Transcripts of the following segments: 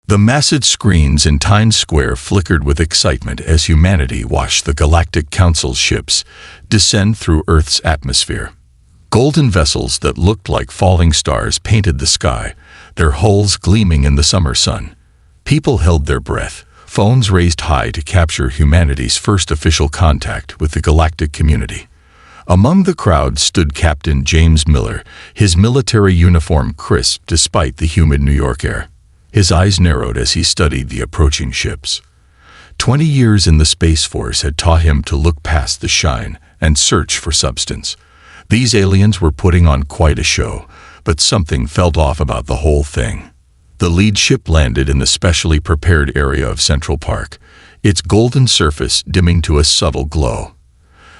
The massive screens in Times Square flickered with excitement as humanity watched the Galactic Council's ships descend through Earth's atmosphere. Golden vessels that looked like falling stars painted the sky, their hulls gleaming in the summer sun. People held their breath, phones raised high to capture humanity's first official contact with the galactic community. Among the crowd stood Captain James Miller, his military uniform crisp despite the humid New York air. His eyes narrowed as he studied the approaching ships. 20 years in the Space Force had taught him to look past the shine and search for substance. These aliens were putting on quite a show, but something felt off about the whole thing. The lead ship landed in the specially prepared area of Central Park, its golden surface dimming to a subtle glow.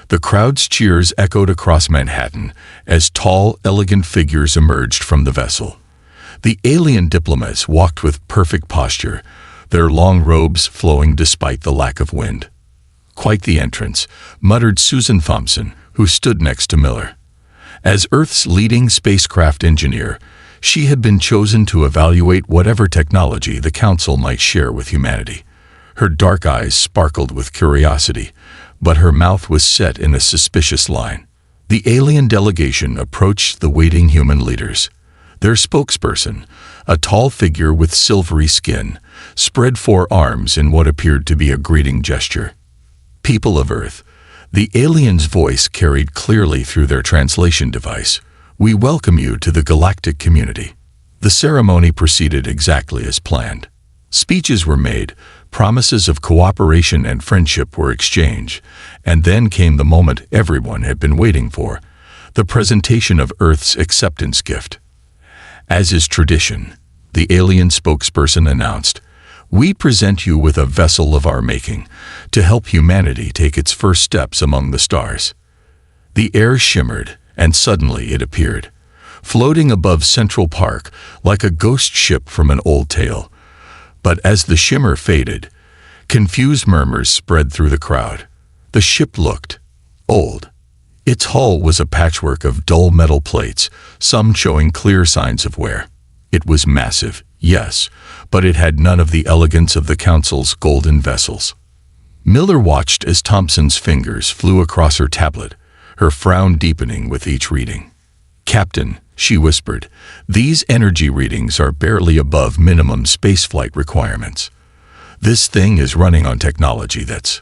The crowd's cheers echoed across Manhattan as tall, elegant figures emerged from the vessel. The alien diplomats walked with perfect posture, their long robes flowing despite the lack of wind. "Quite the entrance," muttered Susan Thompson, who stood next to Miller. As Earth's leading spacecraft engineer, she had been chosen to evaluate whatever technology the Council might share with humanity. Her dark eyes sparkled with curiosity, but her mouth was set in a suspicious line. The alien delegation approached the waiting human leaders. Their spokesperson, a tall figure with silvery skin, spread 4 arms in what appeared to be a greeting gesture. "People of Earth," the alien's voice carried clearly through their translation device, "we welcome you to the galactic community." The ceremony proceeded exactly as planned. Speeches were made, promises of cooperation and friendship were exchanged, and then came the moment everyone had been waiting for, the presentation of Earth's acceptance gift. As is tradition, the alien spokesperson announced, "We present you with a vessel of our making to help humanity take its first steps among the stars." The air shimmered, and suddenly it appeared, floating above Central Park like a ghost ship from an old tale. But as the shimmer faded, confused murmurs spread through the crowd. The ship looked old. Its hull was a patchwork of dull metal plates, some showing clear signs of wear. It was massive, yes, but it had none of the elegance of the Council's golden vessels. Miller watched as Thompson's fingers flew across her tablet, her frown deepening with each reading. "Captain," she whispered, "these energy readings are barely above minimum spaceflight requirements. This thing is running on technology that's,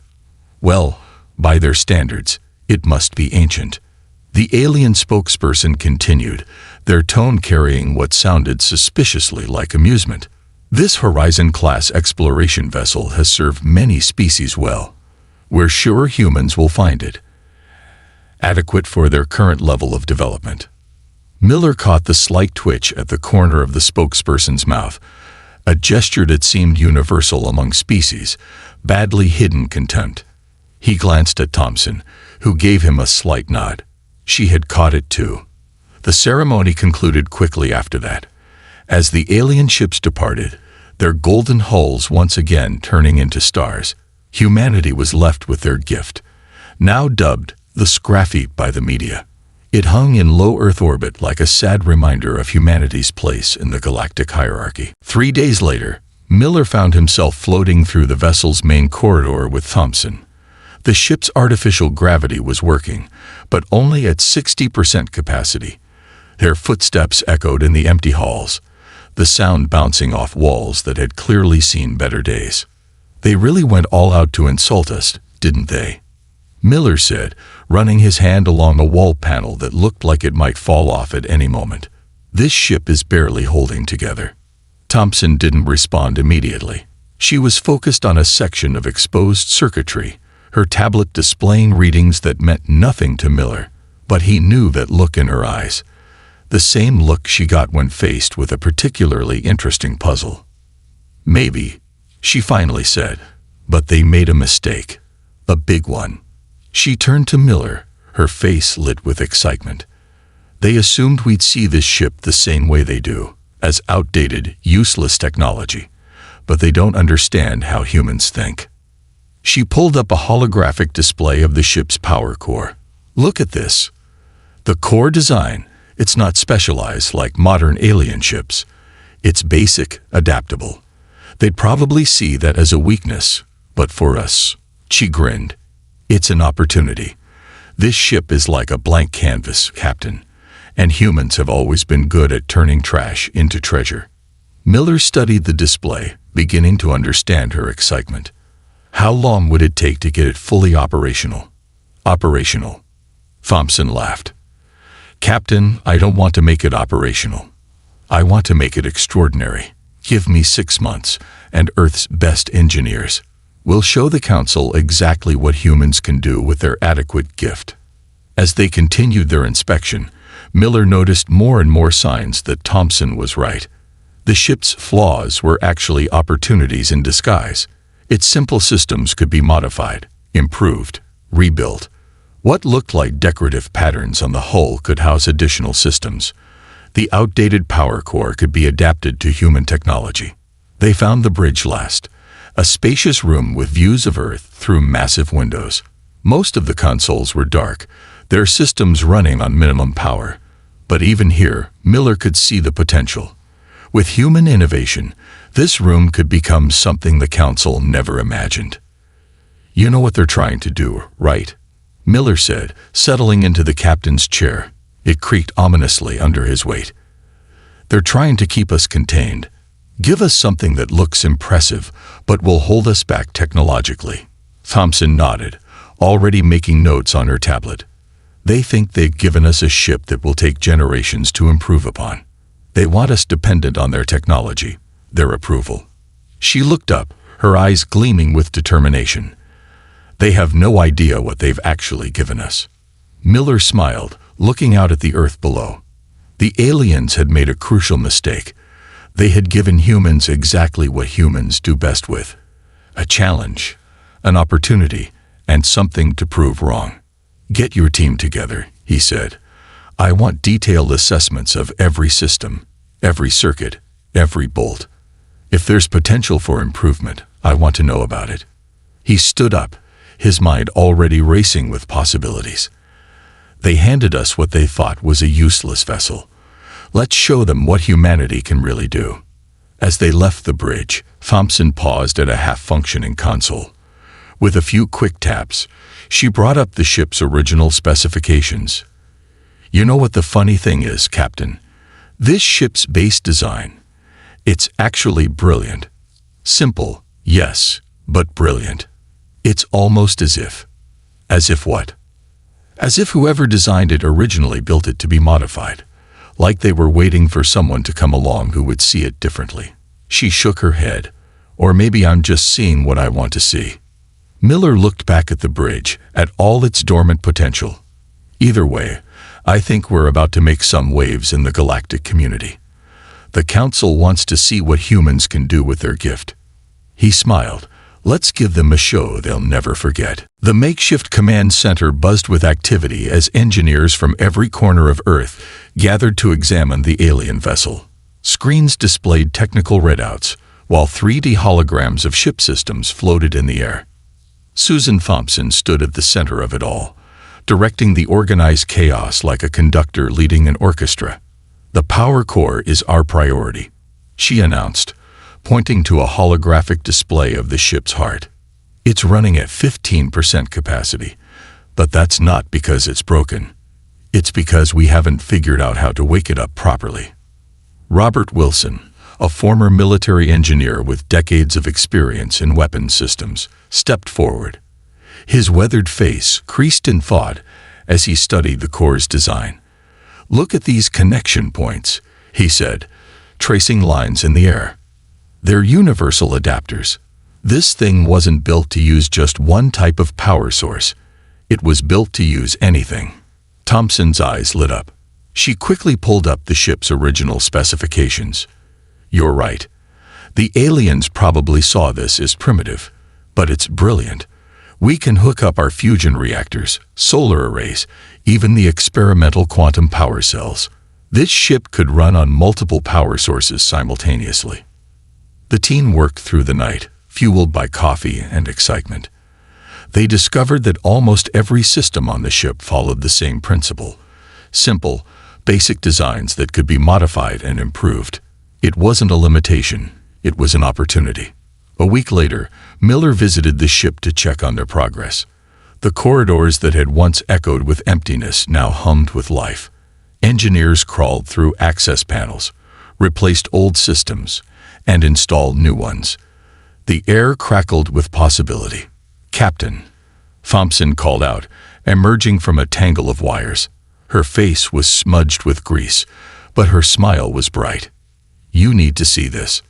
well, by their standards, it must be ancient." The alien spokesperson continued, their tone carrying what sounded suspiciously like amusement. "This Horizon-class exploration vessel has served many species well. We're sure humans will find it adequate for their current level of development." Miller caught the slight twitch at the corner of the spokesperson's mouth, a gesture that seemed universal among species, badly hidden contempt. He glanced at Thompson, who gave him a slight nod. She had caught it too. The ceremony concluded quickly after that. As the alien ships departed, their golden hulls once again turning into stars, humanity was left with their gift, now dubbed the Scraffy by the media. It hung in low Earth orbit like a sad reminder of humanity's place in the galactic hierarchy. 3 days later, Miller found himself floating through the vessel's main corridor with Thompson. The ship's artificial gravity was working, but only at 60% capacity. Their footsteps echoed in the empty halls, the sound bouncing off walls that had clearly seen better days. "They really went all out to insult us, didn't they?" Miller said, running his hand along a wall panel that looked like it might fall off at any moment. "This ship is barely holding together." Thompson didn't respond immediately. She was focused on a section of exposed circuitry, her tablet displaying readings that meant nothing to Miller, but he knew that look in her eyes. The same look she got when faced with a particularly interesting puzzle. "Maybe," she finally said, "but they made a mistake. A big one." She turned to Miller, her face lit with excitement. "They assumed we'd see this ship the same way they do, as outdated, useless technology, but they don't understand how humans think." She pulled up a holographic display of the ship's power core. "Look at this. The core design, it's not specialized like modern alien ships. It's basic, adaptable. They'd probably see that as a weakness, but for us, she grinned, it's an opportunity. This ship is like a blank canvas, Captain, and humans have always been good at turning trash into treasure. Miller studied the display, beginning to understand her excitement. How long would it take to get it fully operational? Operational. Thompson laughed. Captain, I don't want to make it operational. I want to make it extraordinary. Give me 6 months, and Earth's best engineers. We'll show the Council exactly what humans can do with their adequate gift. As they continued their inspection, Miller noticed more and more signs that Thompson was right. The ship's flaws were actually opportunities in disguise. Its simple systems could be modified, improved, rebuilt. What looked like decorative patterns on the hull could house additional systems. The outdated power core could be adapted to human technology. They found the bridge last, a spacious room with views of Earth through massive windows. Most of the consoles were dark, their systems running on minimum power. But even here, Miller could see the potential. With human innovation, this room could become something the Council never imagined. You know what they're trying to do, right? Miller said, settling into the captain's chair. It creaked ominously under his weight. They're trying to keep us contained. Give us something that looks impressive, but will hold us back technologically. Thompson nodded, already making notes on her tablet. They think they've given us a ship that will take generations to improve upon. They want us dependent on their technology, their approval. She looked up, her eyes gleaming with determination. They have no idea what they've actually given us. Miller smiled, looking out at the Earth below. The aliens had made a crucial mistake. They had given humans exactly what humans do best with: a challenge, an opportunity, and something to prove wrong. Get your team together, he said. I want detailed assessments of every system, every circuit, every bolt. If there's potential for improvement, I want to know about it. He stood up, his mind already racing with possibilities. They handed us what they thought was a useless vessel. Let's show them what humanity can really do. As they left the bridge, Thompson paused at a half-functioning console. With a few quick taps, she brought up the ship's original specifications. You know what the funny thing is, Captain? This ship's base design, it's actually brilliant. Simple, yes, but brilliant. It's almost as if. As if what? As if whoever designed it originally built it to be modified. Like they were waiting for someone to come along who would see it differently. She shook her head. Or maybe I'm just seeing what I want to see. Miller looked back at the bridge, at all its dormant potential. Either way, I think we're about to make some waves in the galactic community. The Council wants to see what humans can do with their gift. He smiled. Let's give them a show they'll never forget. The makeshift command center buzzed with activity as engineers from every corner of Earth gathered to examine the alien vessel. Screens displayed technical readouts, while 3D holograms of ship systems floated in the air. Susan Thompson stood at the center of it all, directing the organized chaos like a conductor leading an orchestra. The power core is our priority, she announced, pointing to a holographic display of the ship's heart. It's running at 15% capacity, but that's not because it's broken. It's because we haven't figured out how to wake it up properly. Robert Wilson, a former military engineer with decades of experience in weapons systems, stepped forward. His weathered face creased in thought as he studied the core's design. Look at these connection points, he said, tracing lines in the air. They're universal adapters. This thing wasn't built to use just one type of power source. It was built to use anything. Thompson's eyes lit up. She quickly pulled up the ship's original specifications. You're right. The aliens probably saw this as primitive, but it's brilliant. We can hook up our fusion reactors, solar arrays, even the experimental quantum power cells. This ship could run on multiple power sources simultaneously. The team worked through the night, fueled by coffee and excitement. They discovered that almost every system on the ship followed the same principle. Simple, basic designs that could be modified and improved. It wasn't a limitation, It was an opportunity. A week later, Miller visited the ship to check on their progress. The corridors that had once echoed with emptiness now hummed with life. Engineers crawled through access panels, replaced old systems, and installed new ones. The air crackled with possibility. "Captain," Thompson called out, emerging from a tangle of wires. Her face was smudged with grease, but her smile was bright. "You need to see this."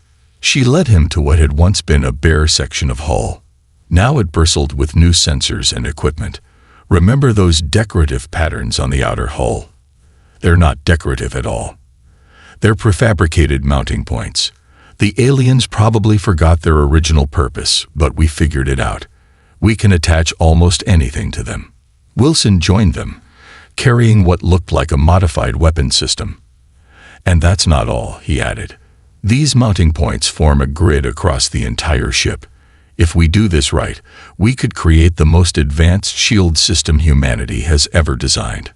She led him to what had once been a bare section of hull. Now it bristled with new sensors and equipment. "Remember those decorative patterns on the outer hull? They're not decorative at all. They're prefabricated mounting points. The aliens probably forgot their original purpose, but we figured it out. We can attach almost anything to them." Wilson joined them, carrying what looked like a modified weapon system. "And that's not all," he added. "These mounting points form a grid across the entire ship. If we do this right, we could create the most advanced shield system humanity has ever designed."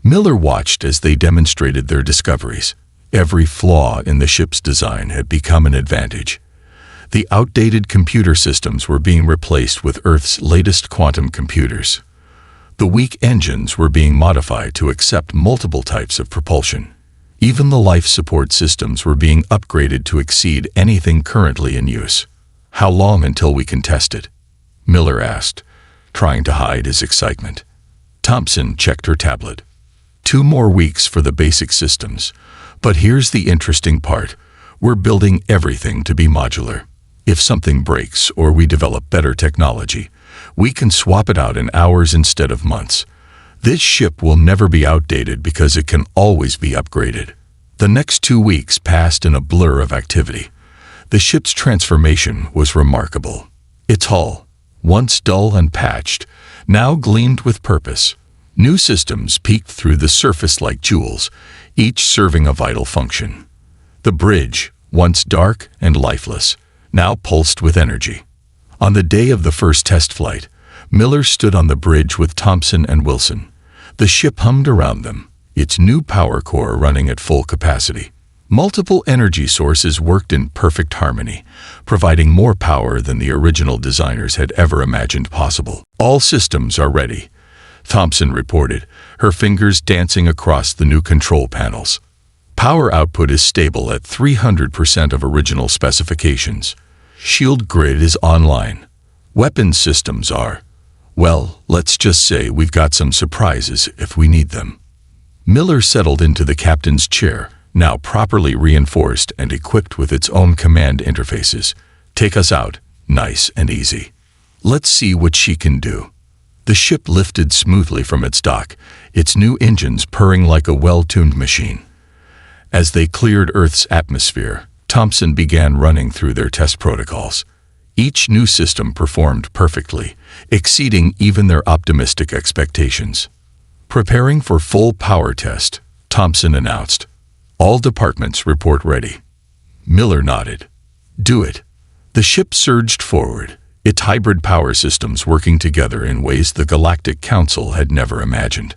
Miller watched as they demonstrated their discoveries. Every flaw in the ship's design had become an advantage. The outdated computer systems were being replaced with Earth's latest quantum computers. The weak engines were being modified to accept multiple types of propulsion. Even the life support systems were being upgraded to exceed anything currently in use. "How long until we can test it?" Miller asked, trying to hide his excitement. Thompson checked her tablet. 2 more weeks for the basic systems. But here's the interesting part. We're building everything to be modular. If something breaks or we develop better technology, we can swap it out in hours instead of months. This ship will never be outdated because it can always be upgraded. The next 2 weeks passed in a blur of activity. The ship's transformation was remarkable. Its hull, once dull and patched, now gleamed with purpose. New systems peeked through the surface like jewels, each serving a vital function. The bridge, once dark and lifeless, now pulsed with energy. On the day of the first test flight, Miller stood on the bridge with Thompson and Wilson. The ship hummed around them, its new power core running at full capacity. Multiple energy sources worked in perfect harmony, providing more power than the original designers had ever imagined possible. "All systems are ready," Thompson reported, her fingers dancing across the new control panels. "Power output is stable at 300% of original specifications. Shield grid is online. Weapons systems are, well, let's just say we've got some surprises if we need them." Miller settled into the captain's chair, now properly reinforced and equipped with its own command interfaces. "Take us out, nice and easy. Let's see what she can do." The ship lifted smoothly from its dock, its new engines purring like a well-tuned machine. As they cleared Earth's atmosphere, Thompson began running through their test protocols. Each new system performed perfectly, exceeding even their optimistic expectations. "Preparing for full power test," Thompson announced. "All departments report ready." Miller nodded. "Do it." The ship surged forward, its hybrid power systems working together in ways the Galactic Council had never imagined.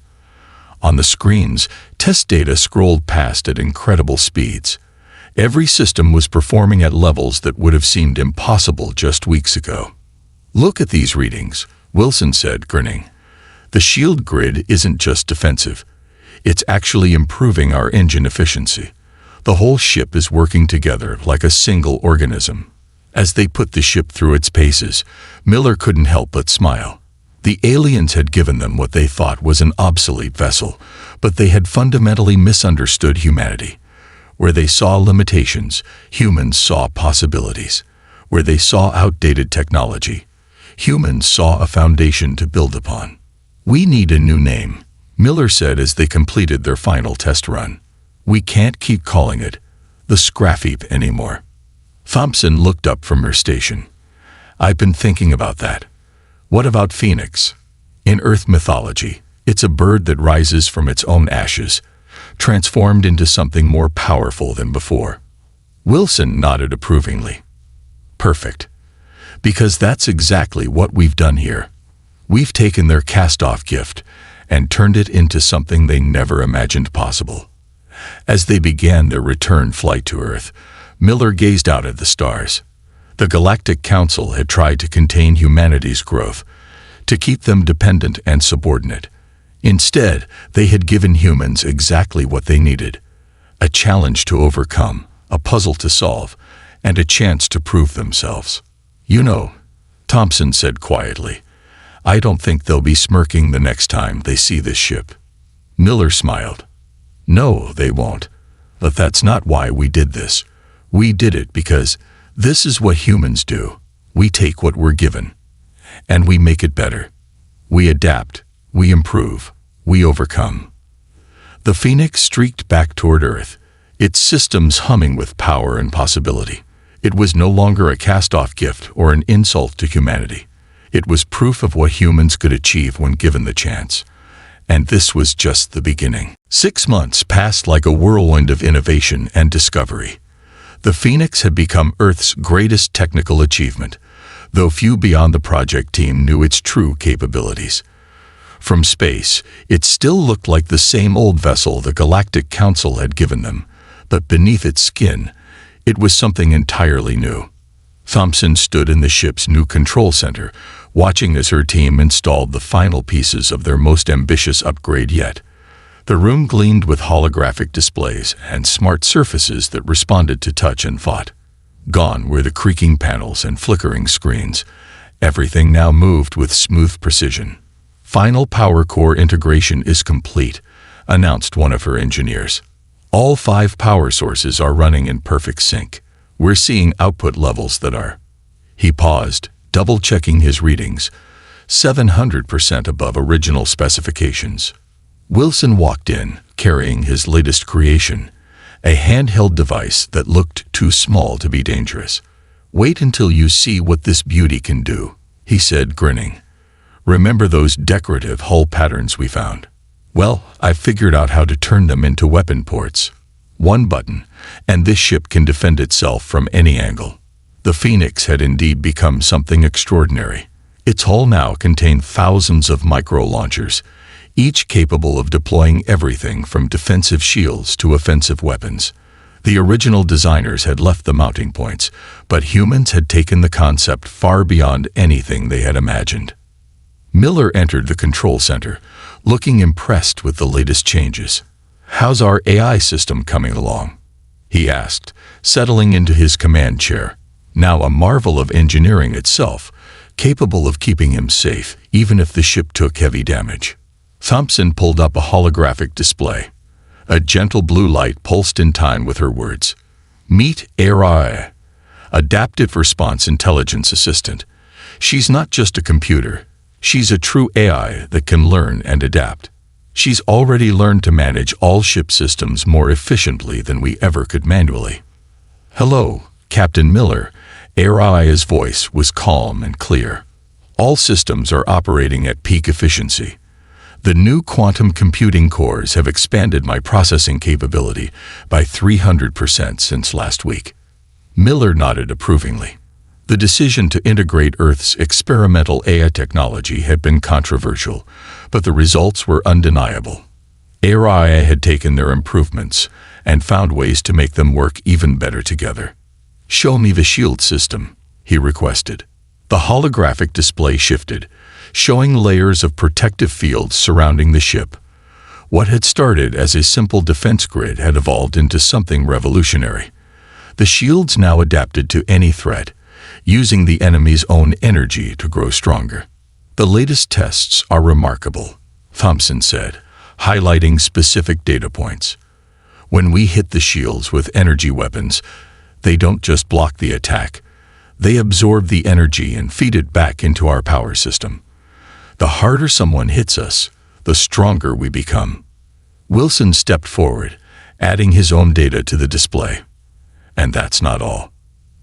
On the screens, test data scrolled past at incredible speeds. Every system was performing at levels that would have seemed impossible just weeks ago. "Look at these readings," Wilson said, grinning. "The shield grid isn't just defensive. It's actually improving our engine efficiency. The whole ship is working together like a single organism." As they put the ship through its paces, Miller couldn't help but smile. The aliens had given them what they thought was an obsolete vessel, but they had fundamentally misunderstood humanity. Where they saw limitations, humans saw possibilities. Where they saw outdated technology, humans saw a foundation to build upon. "We need a new name," Miller said as they completed their final test run. "We can't keep calling it the Scraffeep anymore." Thompson looked up from her station. "I've been thinking about that. What about Phoenix? In Earth mythology, it's a bird that rises from its own ashes, transformed into something more powerful than before." Wilson nodded approvingly. "Perfect. Because that's exactly what we've done here. We've taken their cast-off gift and turned it into something they never imagined possible." As they began their return flight to Earth, Miller gazed out at the stars. The Galactic Council had tried to contain humanity's growth, to keep them dependent and subordinate. Instead, they had given humans exactly what they needed: a challenge to overcome, a puzzle to solve, and a chance to prove themselves. "You know," Thompson said quietly, "I don't think they'll be smirking the next time they see this ship." Miller smiled. "No, they won't. But that's not why we did this. We did it because this is what humans do. We take what we're given, and we make it better. We adapt, we improve, we overcome." The Phoenix streaked back toward Earth, its systems humming with power and possibility. It was no longer a cast-off gift or an insult to humanity. It was proof of what humans could achieve when given the chance. And this was just the beginning. 6 months passed like a whirlwind of innovation and discovery. The Phoenix had become Earth's greatest technical achievement, though few beyond the project team knew its true capabilities. From space, it still looked like the same old vessel the Galactic Council had given them, but beneath its skin, it was something entirely new. Thompson stood in the ship's new control center, watching as her team installed the final pieces of their most ambitious upgrade yet. The room gleamed with holographic displays and smart surfaces that responded to touch and thought. Gone were the creaking panels and flickering screens. Everything now moved with smooth precision. "Final power core integration is complete," announced one of her engineers. "All 5 power sources are running in perfect sync. We're seeing output levels that are—" He paused, double-checking his readings, 700% above original specifications. Wilson walked in, carrying his latest creation, a handheld device that looked too small to be dangerous. "Wait until you see what this beauty can do," he said, grinning. "Remember those decorative hull patterns we found? Well, I've figured out how to turn them into weapon ports. One button, and this ship can defend itself from any angle." The Phoenix had indeed become something extraordinary. Its hull now contained thousands of micro-launchers, each capable of deploying everything from defensive shields to offensive weapons. The original designers had left the mounting points, but humans had taken the concept far beyond anything they had imagined. Miller entered the control center, looking impressed with the latest changes. "How's our AI system coming along?" he asked, settling into his command chair, now a marvel of engineering itself, capable of keeping him safe even if the ship took heavy damage. Thompson pulled up a holographic display. A gentle blue light pulsed in time with her words. "Meet AI, Adaptive Response Intelligence Assistant. She's not just a computer. She's a true AI that can learn and adapt. She's already learned to manage all ship systems more efficiently than we ever could manually." "Hello, Captain Miller." AI's voice was calm and clear. "All systems are operating at peak efficiency. The new quantum computing cores have expanded my processing capability by 300% since last week." Miller nodded approvingly. The decision to integrate Earth's experimental AI technology had been controversial, but the results were undeniable. AI had taken their improvements and found ways to make them work even better together. "Show me the shield system," he requested. The holographic display shifted, showing layers of protective fields surrounding the ship. What had started as a simple defense grid had evolved into something revolutionary. The shields now adapted to any threat, using the enemy's own energy to grow stronger. "The latest tests are remarkable," Thompson said, highlighting specific data points. "When we hit the shields with energy weapons, they don't just block the attack. They absorb the energy and feed it back into our power system. The harder someone hits us, the stronger we become." Wilson stepped forward, adding his own data to the display. "And that's not all.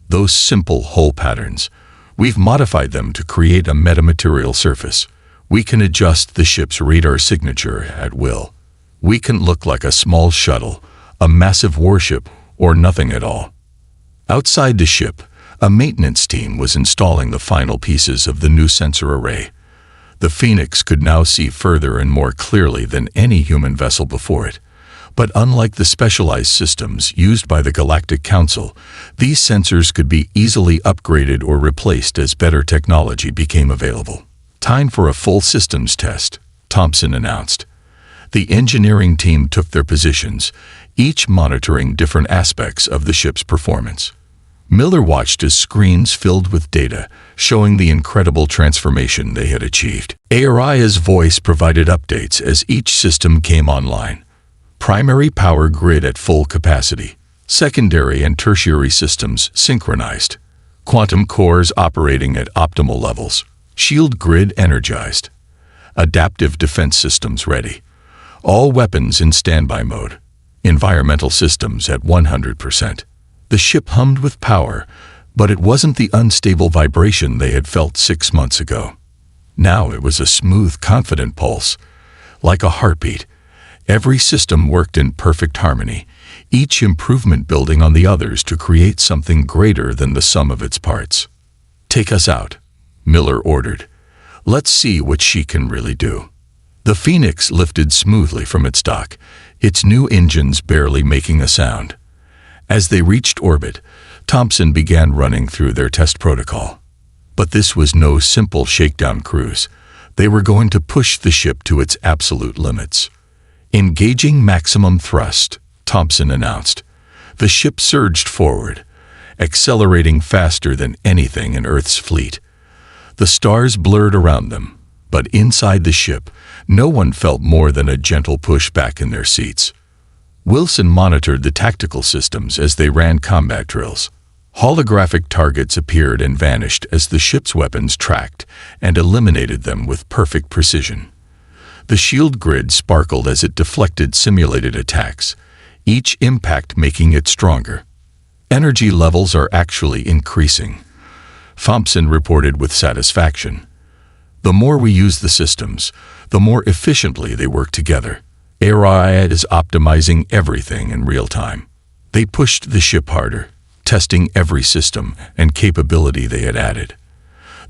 Those simple hull patterns, we've modified them to create a metamaterial surface. We can adjust the ship's radar signature at will. We can look like a small shuttle, a massive warship, or nothing at all." Outside the ship, a maintenance team was installing the final pieces of the new sensor array. The Phoenix could now see further and more clearly than any human vessel before it, But unlike the specialized systems used by the Galactic Council, these sensors could be easily upgraded or replaced as better technology became available. "Time for a full systems test," Thompson announced. The engineering team took their positions, each monitoring different aspects of the ship's performance. Miller watched as screens filled with data, showing the incredible transformation they had achieved. Aria's voice provided updates as each system came online. Primary power grid at full capacity. Secondary and tertiary systems synchronized. Quantum cores operating at optimal levels. Shield grid energized. Adaptive defense systems ready. All weapons in standby mode. Environmental systems at 100%. The ship hummed with power, but it wasn't the unstable vibration they had felt 6 months ago. Now it was a smooth, confident pulse, like a heartbeat. Every system worked in perfect harmony, each improvement building on the others to create something greater than the sum of its parts. "Take us out," Miller ordered. "Let's see what she can really do." The Phoenix lifted smoothly from its dock, its new engines barely making a sound. As they reached orbit, Thompson began running through their test protocol. But this was no simple shakedown cruise. They were going to push the ship to its absolute limits. "Engaging maximum thrust," Thompson announced. The ship surged forward, accelerating faster than anything in Earth's fleet. The stars blurred around them, but inside the ship, no one felt more than a gentle push back in their seats. Wilson monitored the tactical systems as they ran combat drills. Holographic targets appeared and vanished as the ship's weapons tracked and eliminated them with perfect precision. The shield grid sparkled as it deflected simulated attacks, each impact making it stronger. "Energy levels are actually increasing," Thompson reported with satisfaction. "The more we use the systems, the more efficiently they work together. Aria is optimizing everything in real time." They pushed the ship harder, testing every system and capability they had added.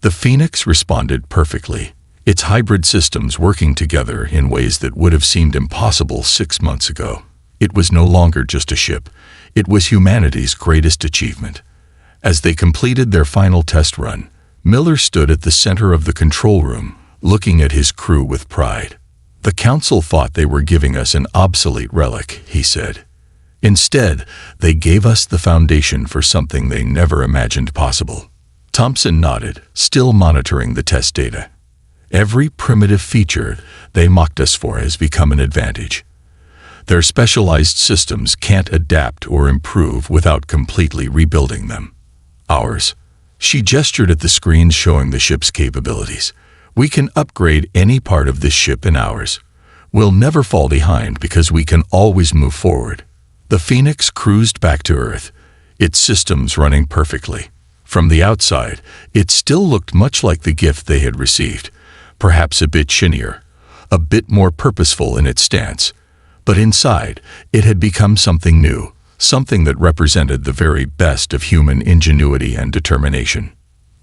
The Phoenix responded perfectly, its hybrid systems working together in ways that would have seemed impossible 6 months ago. It was no longer just a ship. It was humanity's greatest achievement. As they completed their final test run, Miller stood at the center of the control room, looking at his crew with pride. "The Council thought they were giving us an obsolete relic," he said. "Instead, they gave us the foundation for something they never imagined possible." Thompson nodded, still monitoring the test data. "Every primitive feature they mocked us for has become an advantage. Their specialized systems can't adapt or improve without completely rebuilding them. Ours." She gestured at the screens showing the ship's capabilities. "We can upgrade any part of this ship in hours. We'll never fall behind because we can always move forward." The Phoenix cruised back to Earth, its systems running perfectly. From the outside, it still looked much like the gift they had received, perhaps a bit shinier, a bit more purposeful in its stance. But inside, it had become something new, something that represented the very best of human ingenuity and determination.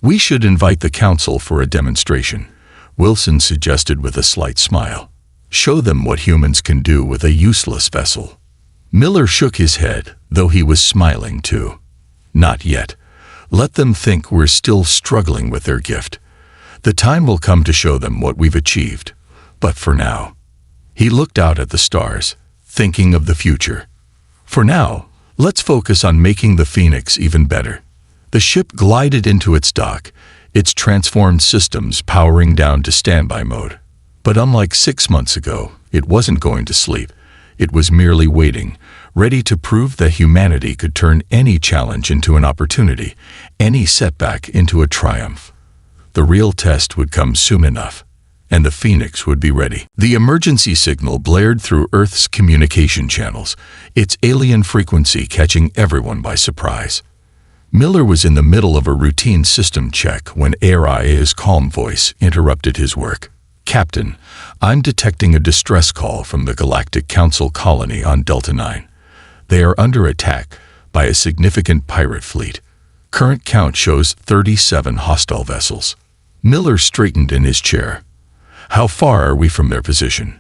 "We should invite the Council for a demonstration," Wilson suggested with a slight smile. "Show them what humans can do with a useless vessel." Miller shook his head, though he was smiling too. "Not yet. Let them think we're still struggling with their gift. The time will come to show them what we've achieved. But for now..." He looked out at the stars, thinking of the future. "For now, let's focus on making the Phoenix even better." The ship glided into its dock, its transformed systems powering down to standby mode. But unlike 6 months ago, it wasn't going to sleep. It was merely waiting, ready to prove that humanity could turn any challenge into an opportunity, any setback into a triumph. The real test would come soon enough, and the Phoenix would be ready. The emergency signal blared through Earth's communication channels, its alien frequency catching everyone by surprise. Miller was in the middle of a routine system check when Aria's calm voice interrupted his work. "Captain, I'm detecting a distress call from the Galactic Council colony on Delta 9. They are under attack by a significant pirate fleet. Current count shows 37 hostile vessels." Miller straightened in his chair. "How far are we from their position?"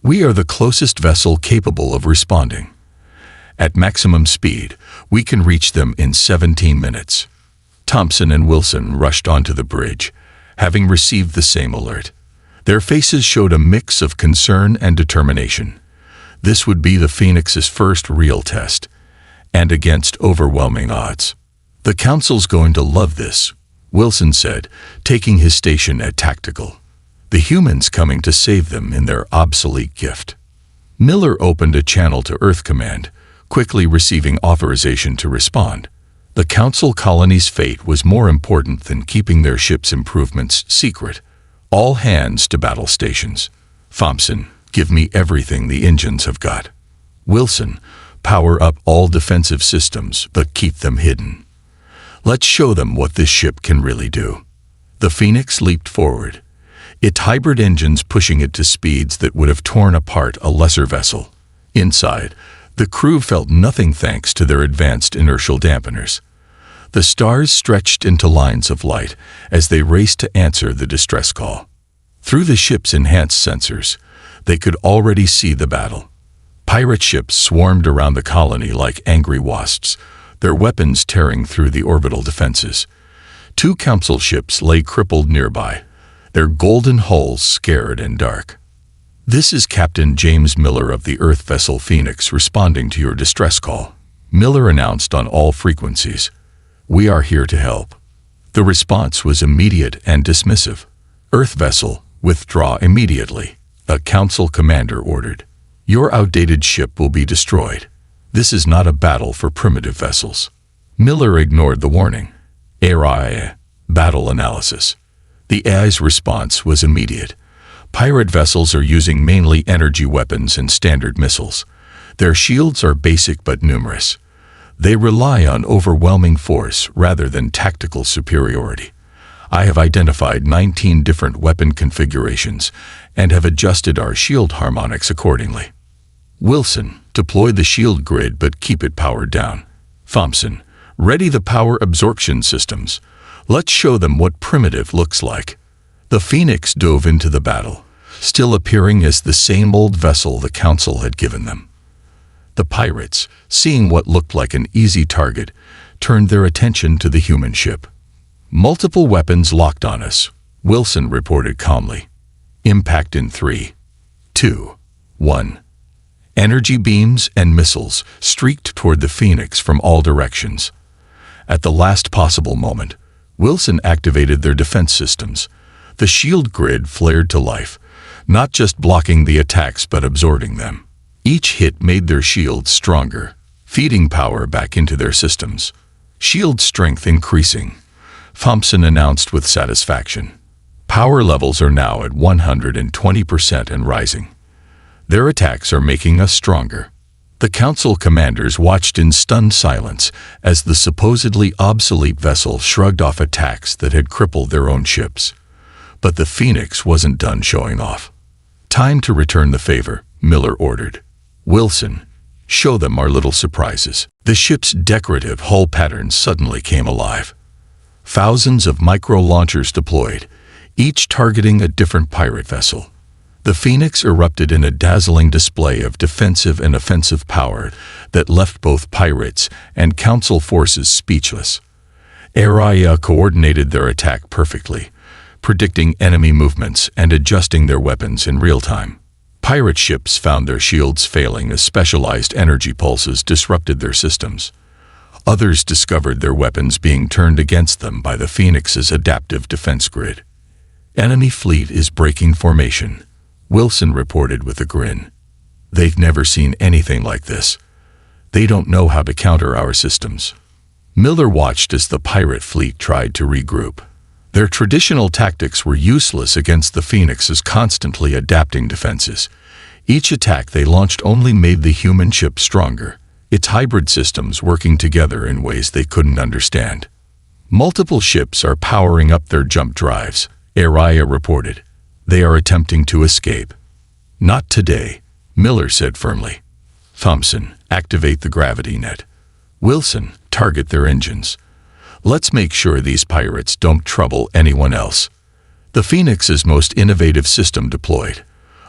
We are the closest vessel capable of responding. At maximum speed, we can reach them in 17 minutes. Thompson and Wilson rushed onto the bridge, having received the same alert. Their faces showed a mix of concern and determination. This would be the Phoenix's first real test, and against overwhelming odds. "The Council's going to love this," Wilson said, taking his station at tactical. "The humans coming to save them in their obsolete gift." Miller opened a channel to Earth Command, quickly receiving authorization to respond. The Council colony's fate was more important than keeping their ship's improvements secret. "All hands to battle stations. Thompson, give me everything the engines have got. Wilson, power up all defensive systems, but keep them hidden. Let's show them what this ship can really do." The Phoenix leaped forward, its hybrid engines pushing it to speeds that would have torn apart a lesser vessel. Inside, the crew felt nothing thanks to their advanced inertial dampeners. The stars stretched into lines of light as they raced to answer the distress call. Through the ship's enhanced sensors, they could already see the battle. Pirate ships swarmed around the colony like angry wasps, their weapons tearing through the orbital defenses. 2 Council ships lay crippled nearby, their golden hulls scared and dark. "This is Captain James Miller of the Earth vessel Phoenix responding to your distress call," Miller announced on all frequencies. "We are here to help." The response was immediate and dismissive. "Earth vessel, withdraw immediately," a Council commander ordered. "Your outdated ship will be destroyed. This is not a battle for primitive vessels." Miller ignored the warning. AI, battle analysis. The AI's response was immediate. Pirate vessels are using mainly energy weapons and standard missiles. Their shields are basic but numerous. They rely on overwhelming force rather than tactical superiority. I have identified 19 different weapon configurations and have adjusted our shield harmonics accordingly. Wilson, deploy the shield grid but keep it powered down. Thompson, ready the power absorption systems. Let's show them what primitive looks like. The Phoenix dove into the battle, still appearing as the same old vessel the Council had given them. The pirates, seeing what looked like an easy target, turned their attention to the human ship. "Multiple weapons locked on us," Wilson reported calmly. "Impact in 3, 2, 1. Energy beams and missiles streaked toward the Phoenix from all directions. At the last possible moment, Wilson activated their defense systems. The shield grid flared to life, not just blocking the attacks but absorbing them. Each hit made their shields stronger, feeding power back into their systems. Shield strength increasing, Thompson announced with satisfaction. Power levels are now at 120% and rising. Their attacks are making us stronger. The Council commanders watched in stunned silence as the supposedly obsolete vessel shrugged off attacks that had crippled their own ships. But the Phoenix wasn't done showing off. "Time to return the favor," Miller ordered. "Wilson, show them our little surprises." The ship's decorative hull patterns suddenly came alive. Thousands of micro-launchers deployed, each targeting a different pirate vessel. The Phoenix erupted in a dazzling display of defensive and offensive power that left both pirates and Council forces speechless. Araya coordinated their attack perfectly, predicting enemy movements and adjusting their weapons in real time. Pirate ships found their shields failing as specialized energy pulses disrupted their systems. Others discovered their weapons being turned against them by the Phoenix's adaptive defense grid. "Enemy fleet is breaking formation," Wilson reported with a grin. "They've never seen anything like this. They don't know how to counter our systems." Miller watched as the pirate fleet tried to regroup. Their traditional tactics were useless against the Phoenix's constantly adapting defenses. Each attack they launched only made the human ship stronger, its hybrid systems working together in ways they couldn't understand. "Multiple ships are powering up their jump drives," Araya reported. "They are attempting to escape." "Not today," Miller said firmly. "Thompson, activate the gravity net. Wilson, target their engines. Let's make sure these pirates don't trouble anyone else." The Phoenix's most innovative system deployed,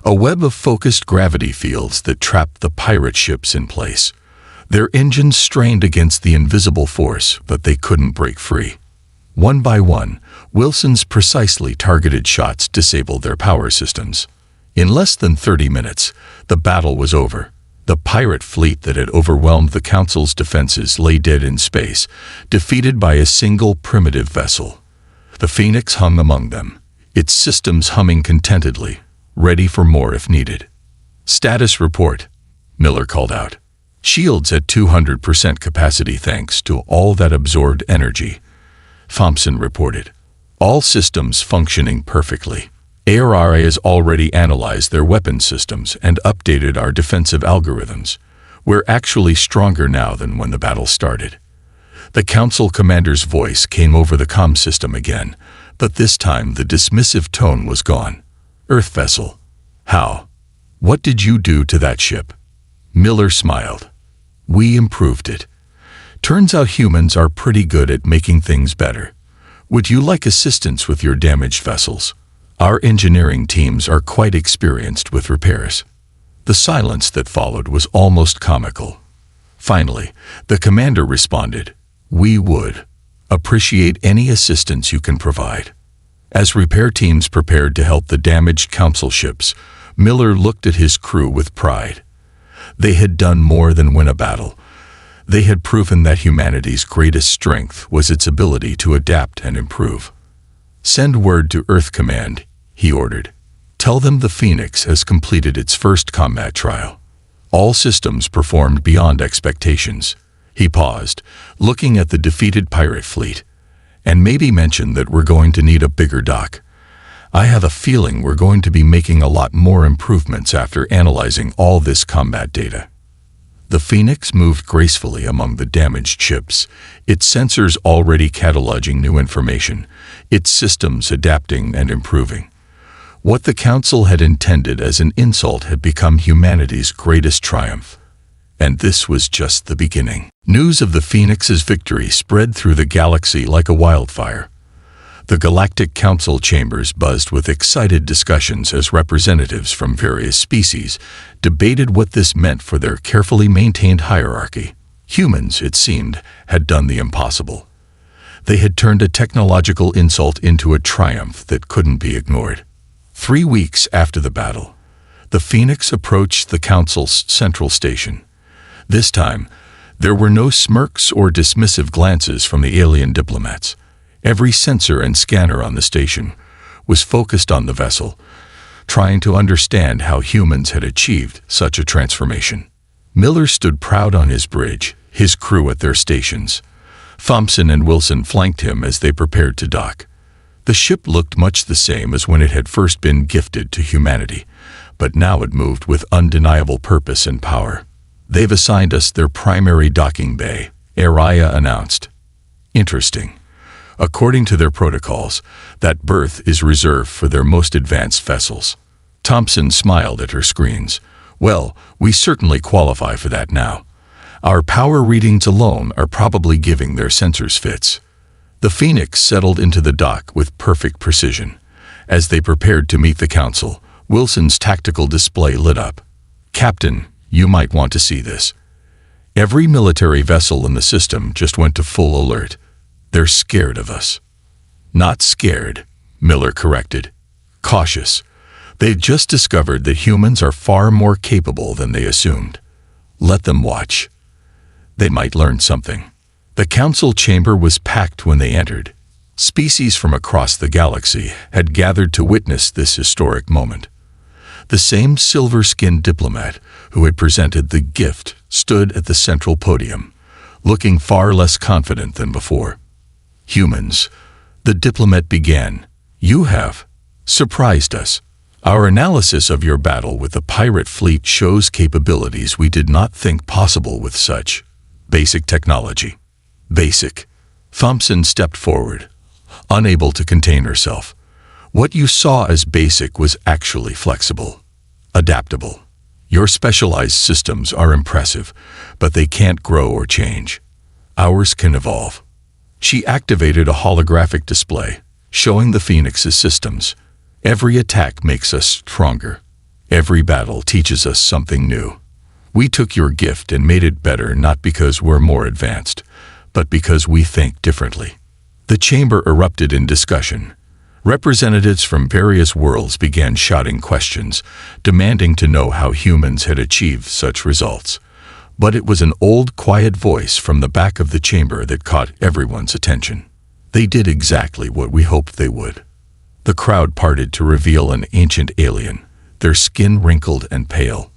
A web of focused gravity fields that trapped the pirate ships in place. Their engines strained against the invisible force, but they couldn't break free. One by one, Wilson's precisely targeted shots disabled their power systems. In less than 30 minutes, the battle was over. The pirate fleet that had overwhelmed the Council's defenses lay dead in space, defeated by a single primitive vessel. The Phoenix hung among them, its systems humming contentedly, ready for more if needed. "Status report," Miller called out. "Shields at 200% capacity thanks to all that absorbed energy," Thompson reported. "All systems functioning perfectly. ARRA has already analyzed their weapon systems and updated our defensive algorithms. We're actually stronger now than when the battle started." The Council commander's voice came over the comm system again, but this time the dismissive tone was gone. "Earth vessel. How? What did you do to that ship?" Miller smiled. "We improved it. Turns out humans are pretty good at making things better. Would you like assistance with your damaged vessels? Our engineering teams are quite experienced with repairs." The silence that followed was almost comical. Finally, the commander responded, "We would appreciate any assistance you can provide." As repair teams prepared to help the damaged Council ships, Miller looked at his crew with pride. They had done more than win a battle. They had proven that humanity's greatest strength was its ability to adapt and improve. "Send word to Earth Command," he ordered. "Tell them the Phoenix has completed its first combat trial. All systems performed beyond expectations." He paused, looking at the defeated pirate fleet. "And maybe mention that we're going to need a bigger dock. I have a feeling we're going to be making a lot more improvements after analyzing all this combat data." The Phoenix moved gracefully among the damaged ships, its sensors already cataloging new information, its systems adapting and improving. What the Council had intended as an insult had become humanity's greatest triumph. And this was just the beginning. News of the Phoenix's victory spread through the galaxy like a wildfire. The Galactic Council chambers buzzed with excited discussions as representatives from various species debated what this meant for their carefully maintained hierarchy. Humans, it seemed, had done the impossible. They had turned a technological insult into a triumph that couldn't be ignored. 3 weeks after the battle, the Phoenix approached the Council's central station. This time, there were no smirks or dismissive glances from the alien diplomats. Every sensor and scanner on the station was focused on the vessel, trying to understand how humans had achieved such a transformation. Miller stood proud on his bridge, his crew at their stations. Thompson and Wilson flanked him as they prepared to dock. The ship looked much the same as when it had first been gifted to humanity, but now it moved with undeniable purpose and power. "They've assigned us their primary docking bay," Araya announced. "Interesting. According to their protocols, that berth is reserved for their most advanced vessels." Thompson smiled at her screens. "Well, we certainly qualify for that now. Our power readings alone are probably giving their sensors fits." The Phoenix settled into the dock with perfect precision. As they prepared to meet the Council, Wilson's tactical display lit up. "Captain, you might want to see this." Every military vessel in the system just went to full alert. "They're scared of us." "Not scared," Miller corrected. "Cautious. They've just discovered that humans are far more capable than they assumed. Let them watch. They might learn something." The Council chamber was packed when they entered. Species from across the galaxy had gathered to witness this historic moment. The same silver-skinned diplomat who had presented the gift stood at the central podium, looking far less confident than before. "Humans," the diplomat began, "you have surprised us. Our analysis of your battle with the pirate fleet shows capabilities we did not think possible with such basic technology." "Basic?" Thompson stepped forward, unable to contain herself. "What you saw as basic was actually flexible, adaptable. Your specialized systems are impressive, but they can't grow or change. Ours can evolve." She activated a holographic display, showing the Phoenix's systems. "Every attack makes us stronger. Every battle teaches us something new. We took your gift and made it better not because we're more advanced, but because we think differently." The chamber erupted in discussion. Representatives from various worlds began shouting questions, demanding to know how humans had achieved such results. But it was an old, quiet voice from the back of the chamber that caught everyone's attention. "They did exactly what we hoped they would." The crowd parted to reveal an ancient alien, their skin wrinkled and pale.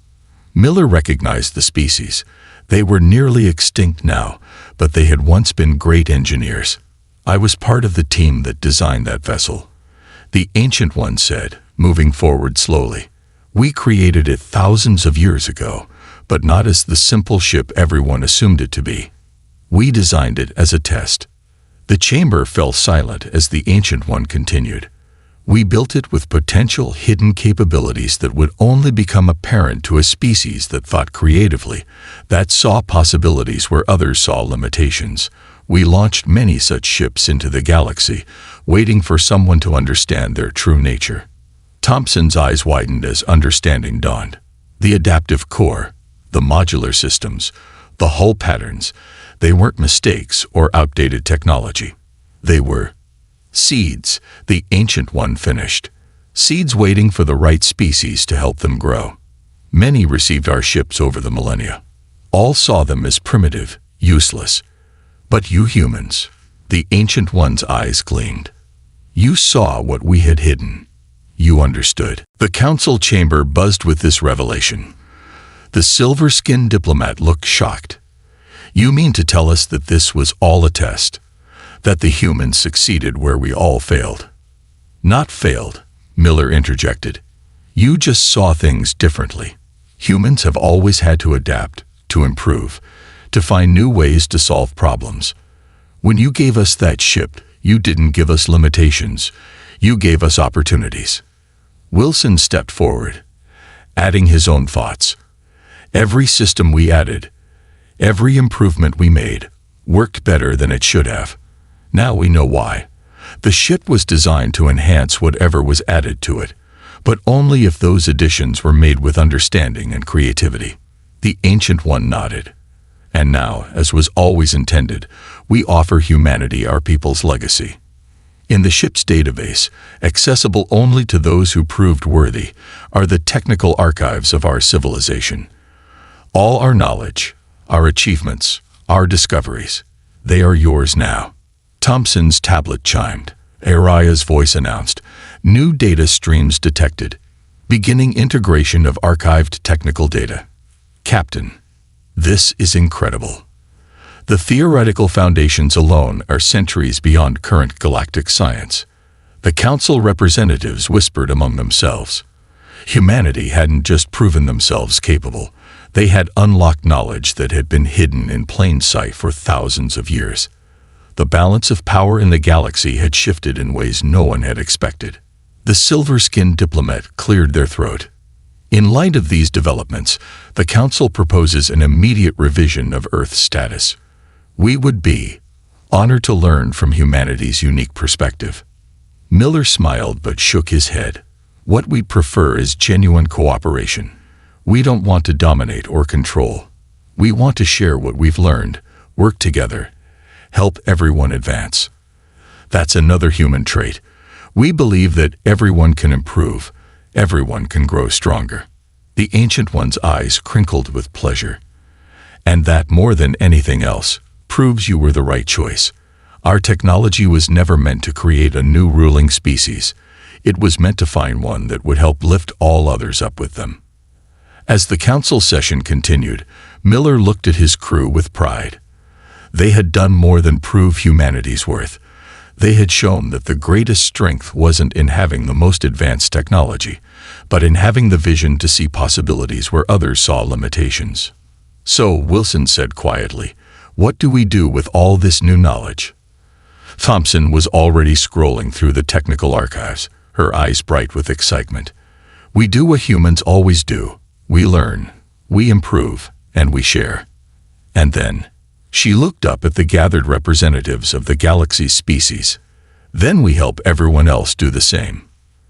Miller recognized the species. They were nearly extinct now, but they had once been great engineers. "I was part of the team that designed that vessel," the Ancient One said, moving forward slowly. "We created it thousands of years ago, but not as the simple ship everyone assumed it to be. We designed it as a test." The chamber fell silent as the Ancient One continued. "We built it with potential hidden capabilities that would only become apparent to a species that thought creatively, that saw possibilities where others saw limitations. We launched many such ships into the galaxy, waiting for someone to understand their true nature." Thompson's eyes widened as understanding dawned. The adaptive core, the modular systems, the hull patterns, they weren't mistakes or outdated technology. They were seeds, the Ancient One finished. Seeds waiting for the right species to help them grow. Many received our ships over the millennia. All saw them as primitive, useless. But you humans, the Ancient One's eyes gleamed. You saw what we had hidden. You understood. The council chamber buzzed with this revelation. The silver-skinned diplomat looked shocked. "You mean to tell us that this was all a test? That the humans succeeded where we all failed?" "Not failed," Miller interjected. "You just saw things differently. Humans have always had to adapt, to improve, to find new ways to solve problems. When you gave us that ship, you didn't give us limitations. You gave us opportunities." Wilson stepped forward, adding his own thoughts. "Every system we added, every improvement we made, worked better than it should have. Now we know why. The ship was designed to enhance whatever was added to it, but only if those additions were made with understanding and creativity." The Ancient One nodded. "And now, as was always intended, we offer humanity our people's legacy. In the ship's database, accessible only to those who proved worthy, are the technical archives of our civilization. All our knowledge, our achievements, our discoveries, they are yours now." Thompson's tablet chimed. Araya's voice announced, "New data streams detected. Beginning integration of archived technical data." "Captain, this is incredible. The theoretical foundations alone are centuries beyond current galactic science." The council representatives whispered among themselves. Humanity hadn't just proven themselves capable. They had unlocked knowledge that had been hidden in plain sight for thousands of years. The balance of power in the galaxy had shifted in ways no one had expected. The silver-skinned diplomat cleared their throat. "In light of these developments, the Council proposes an immediate revision of Earth's status. We would be honored to learn from humanity's unique perspective." Miller smiled but shook his head. "What we prefer is genuine cooperation. We don't want to dominate or control. We want to share what we've learned, work together, help everyone advance. That's another human trait. We believe that everyone can improve, everyone can grow stronger." The Ancient One's eyes crinkled with pleasure. "And that, more than anything else, proves you were the right choice. Our technology was never meant to create a new ruling species. It was meant to find one that would help lift all others up with them." As the council session continued, Miller looked at his crew with pride. They had done more than prove humanity's worth. They had shown that the greatest strength wasn't in having the most advanced technology, but in having the vision to see possibilities where others saw limitations. "So," Wilson said quietly, "what do we do with all this new knowledge?" Thompson was already scrolling through the technical archives, her eyes bright with excitement. "We do what humans always do. We learn, we improve, and we share." And then she looked up at the gathered representatives of the galaxy's species. "Then we help everyone else do the same.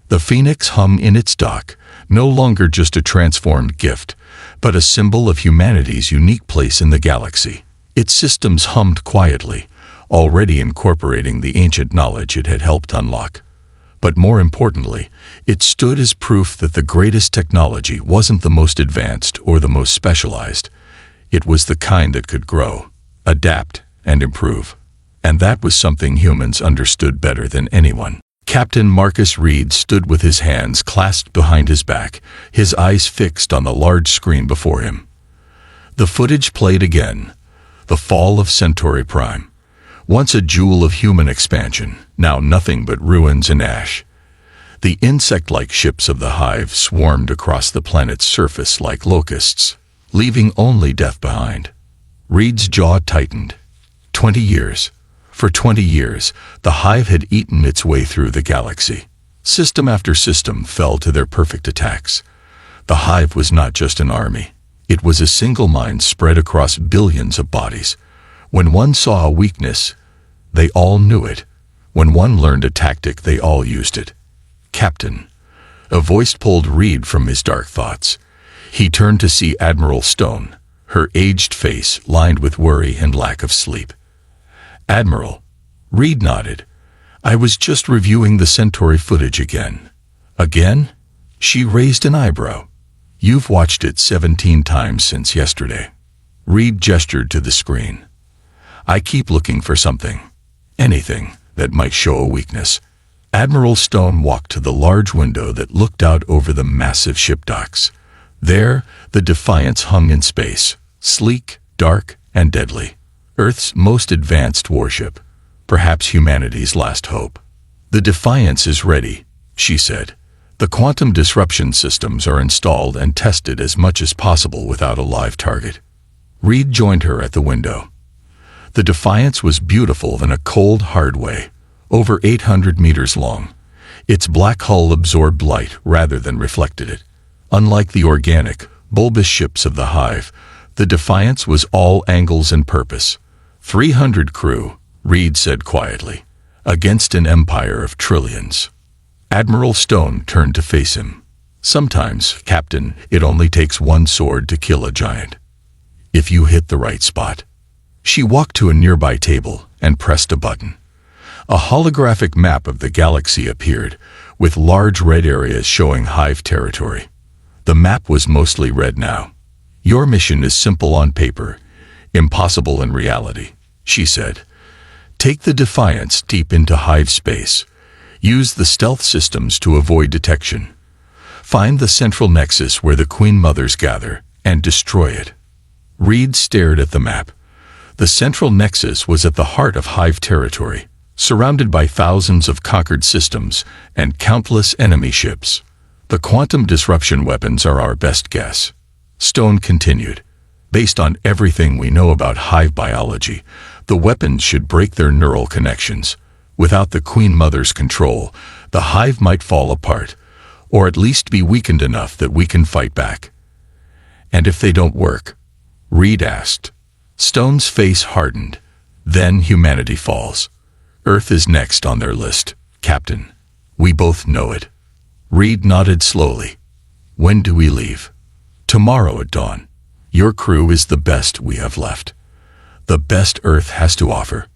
The Phoenix hung in its dock, no longer just a transformed gift, but a symbol of humanity's unique place in the galaxy. Its systems hummed quietly, already incorporating the ancient knowledge it had helped unlock. But more importantly, it stood as proof that the greatest technology wasn't the most advanced or the most specialized. It was the kind that could grow, adapt, and improve. And that was something humans understood better than anyone. Captain Marcus Reed stood with his hands clasped behind his back, his eyes fixed on the large screen before him. The footage played again. The fall of Centauri Prime. Once a jewel of human expansion, now nothing but ruins and ash. The insect-like ships of the Hive swarmed across the planet's surface like locusts, leaving only death behind. Reed's jaw tightened. 20 years. For 20 years, the Hive had eaten its way through the galaxy. System after system fell to their perfect attacks. The Hive was not just an army. It was a single mind spread across billions of bodies. When one saw a weakness, they all knew it. When one learned a tactic, they all used it. Captain. A voice pulled Reed from his dark thoughts. He turned to see Admiral Stone, her aged face lined with worry and lack of sleep. Admiral. Reed nodded. I was just reviewing the Centauri footage again. Again? She raised an eyebrow. You've watched it 17 times since yesterday. Reed gestured to the screen. I keep looking for something. Anything that might show a weakness. Admiral Stone walked to the large window that looked out over the massive ship docks. There, the Defiance hung in space, sleek, dark, and deadly. Earth's most advanced warship, perhaps humanity's last hope. The Defiance is ready, she said. The quantum disruption systems are installed and tested as much as possible without a live target. Reed joined her at the window. The Defiance was beautiful in a cold, hard way, over 800 meters long. Its black hull absorbed light rather than reflected it. Unlike the organic, bulbous ships of the Hive, the Defiance was all angles and purpose. 300 crew, Reed said quietly, against an empire of trillions. Admiral Stone turned to face him. Sometimes, Captain, it only takes one sword to kill a giant. If you hit the right spot. She walked to a nearby table and pressed a button. A holographic map of the galaxy appeared, with large red areas showing Hive territory. The map was mostly red now. Your mission is simple on paper, impossible in reality, she said. Take the Defiance deep into Hive space. Use the stealth systems to avoid detection. Find the central nexus where the Queen Mothers gather and destroy it. Reed stared at the map. The central nexus was at the heart of Hive territory, surrounded by thousands of conquered systems and countless enemy ships. The quantum disruption weapons are our best guess. Stone continued. Based on everything we know about Hive biology, the weapons should break their neural connections. Without the Queen Mother's control, the Hive might fall apart, or at least be weakened enough that we can fight back. And if they don't work? Reed asked. Stone's face hardened. Then humanity falls. Earth is next on their list, Captain. We both know it. Reed nodded slowly. When do we leave? Tomorrow at dawn. Your crew is the best we have left. The best Earth has to offer.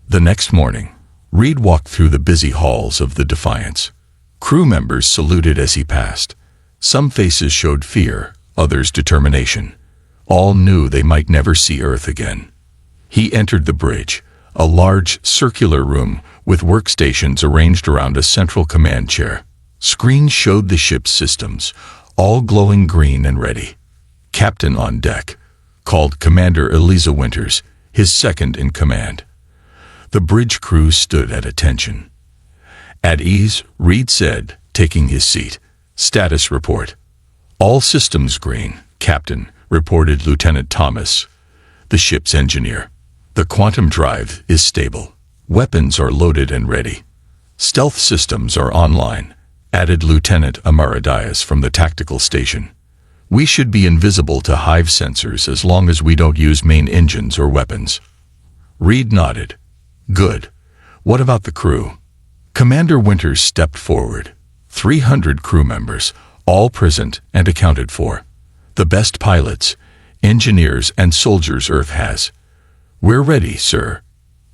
The next morning, Reed walked through the busy halls of the Defiance. Crew members saluted as he passed. Some faces showed fear, others determination. All knew they might never see Earth again. He entered the bridge, a large, circular room with workstations arranged around a central command chair. Screens showed the ship's systems, all glowing green and ready. Captain on deck, called Commander Eliza Winters, his second in command. The bridge crew stood at attention. At ease, Reed said, taking his seat. Status report. All systems green, Captain, reported Lieutenant Thomas, the ship's engineer. The quantum drive is stable. Weapons are loaded and ready. Stealth systems are online, added Lieutenant Amaradias from the tactical station. We should be invisible to Hive sensors as long as we don't use main engines or weapons. Reed nodded. Good. What about the crew? Commander Winters stepped forward. 300 crew members, all present and accounted for. The best pilots, engineers, and soldiers Earth has. We're ready, sir.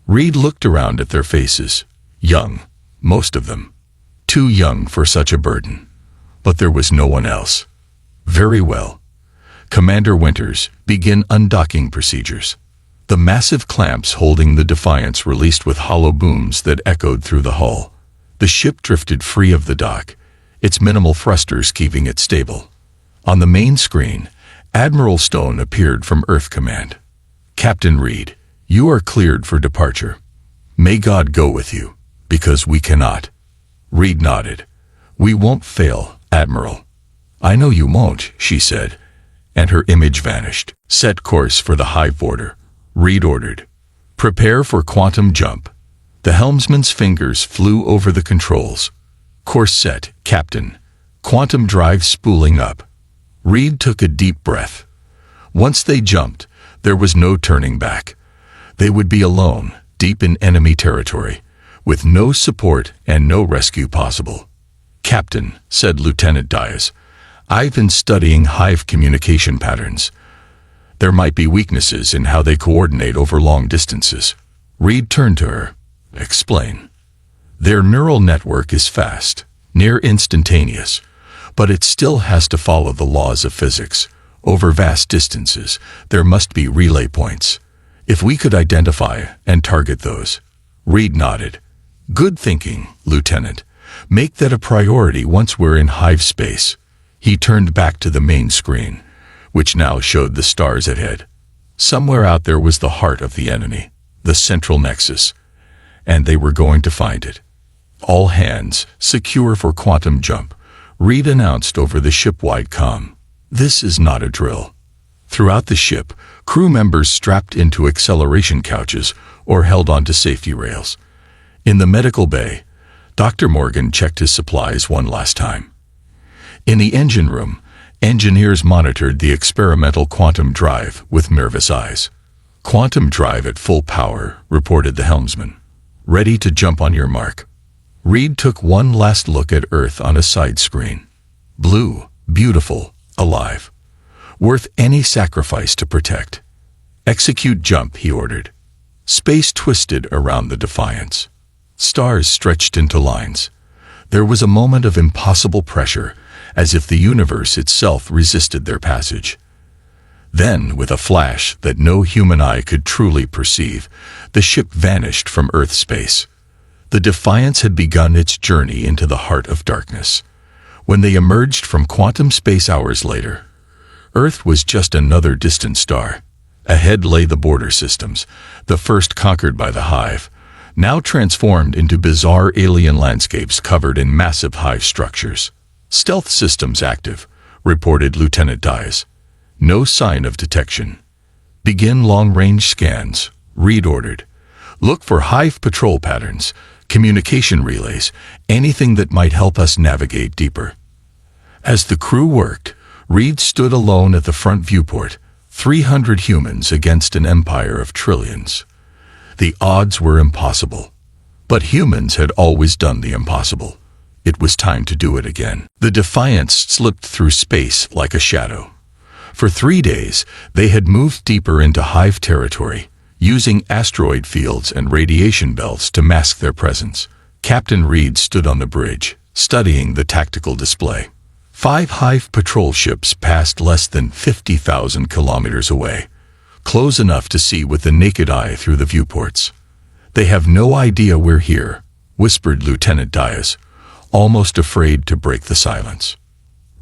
Reed looked around at their faces. Young, most of them. Too young for such a burden. But there was no one else. Very well. Commander Winters, begin undocking procedures. The massive clamps holding the Defiance released with hollow booms that echoed through the hull. The ship drifted free of the dock, its minimal thrusters keeping it stable. On the main screen, Admiral Stone appeared from Earth Command. Captain Reed, you are cleared for departure. May God go with you, because we cannot. Reed nodded. We won't fail, Admiral. I know you won't, she said, and her image vanished. Set course for the Hive border, Reed ordered. Prepare for quantum jump. The helmsman's fingers flew over the controls. Course set, Captain. Quantum drive spooling up. Reed took a deep breath. Once they jumped, there was no turning back. They would be alone, deep in enemy territory, with no support and no rescue possible. Captain, said Lieutenant Dias, I've been studying Hive communication patterns. There might be weaknesses in how they coordinate over long distances. Reed turned to her. Explain. Their neural network is fast, near instantaneous, but it still has to follow the laws of physics. Over vast distances, there must be relay points. If we could identify and target those. Reed nodded. Good thinking, Lieutenant. Make that a priority once we're in Hive space. He turned back to the main screen, which now showed the stars ahead. Somewhere out there was the heart of the enemy, the central nexus, and they were going to find it. All hands, secure for quantum jump, Reed announced over the ship-wide comm. This is not a drill. Throughout the ship, crew members strapped into acceleration couches or held onto safety rails. In the medical bay, Dr. Morgan checked his supplies one last time. In the engine room, engineers monitored the experimental quantum drive with nervous eyes. Quantum drive at full power, reported the helmsman. Ready to jump on your mark. Reed took one last look at Earth on a side screen. Blue, beautiful, alive. Worth any sacrifice to protect. Execute jump, he ordered. Space twisted around the Defiance. Stars stretched into lines. There was a moment of impossible pressure, as if the universe itself resisted their passage. Then, with a flash that no human eye could truly perceive, the ship vanished from Earth space. The Defiance had begun its journey into the heart of darkness. When they emerged from quantum space hours later, Earth was just another distant star. Ahead lay the border systems, the first conquered by the Hive, now transformed into bizarre alien landscapes covered in massive Hive structures. Stealth systems active, reported Lieutenant Dias. No sign of detection. Begin long-range scans, Reed ordered. Look for Hive patrol patterns, communication relays, anything that might help us navigate deeper. As the crew worked, Reed stood alone at the front viewport, 300 humans against an empire of trillions. The odds were impossible. But humans had always done the impossible. It was time to do it again. The Defiance slipped through space like a shadow. For 3 days, they had moved deeper into Hive territory, using asteroid fields and radiation belts to mask their presence. Captain Reed stood on the bridge, studying the tactical display. 5 Hive patrol ships passed less than 50,000 kilometers away, close enough to see with the naked eye through the viewports. They have no idea we're here, whispered Lieutenant Dias, almost afraid to break the silence.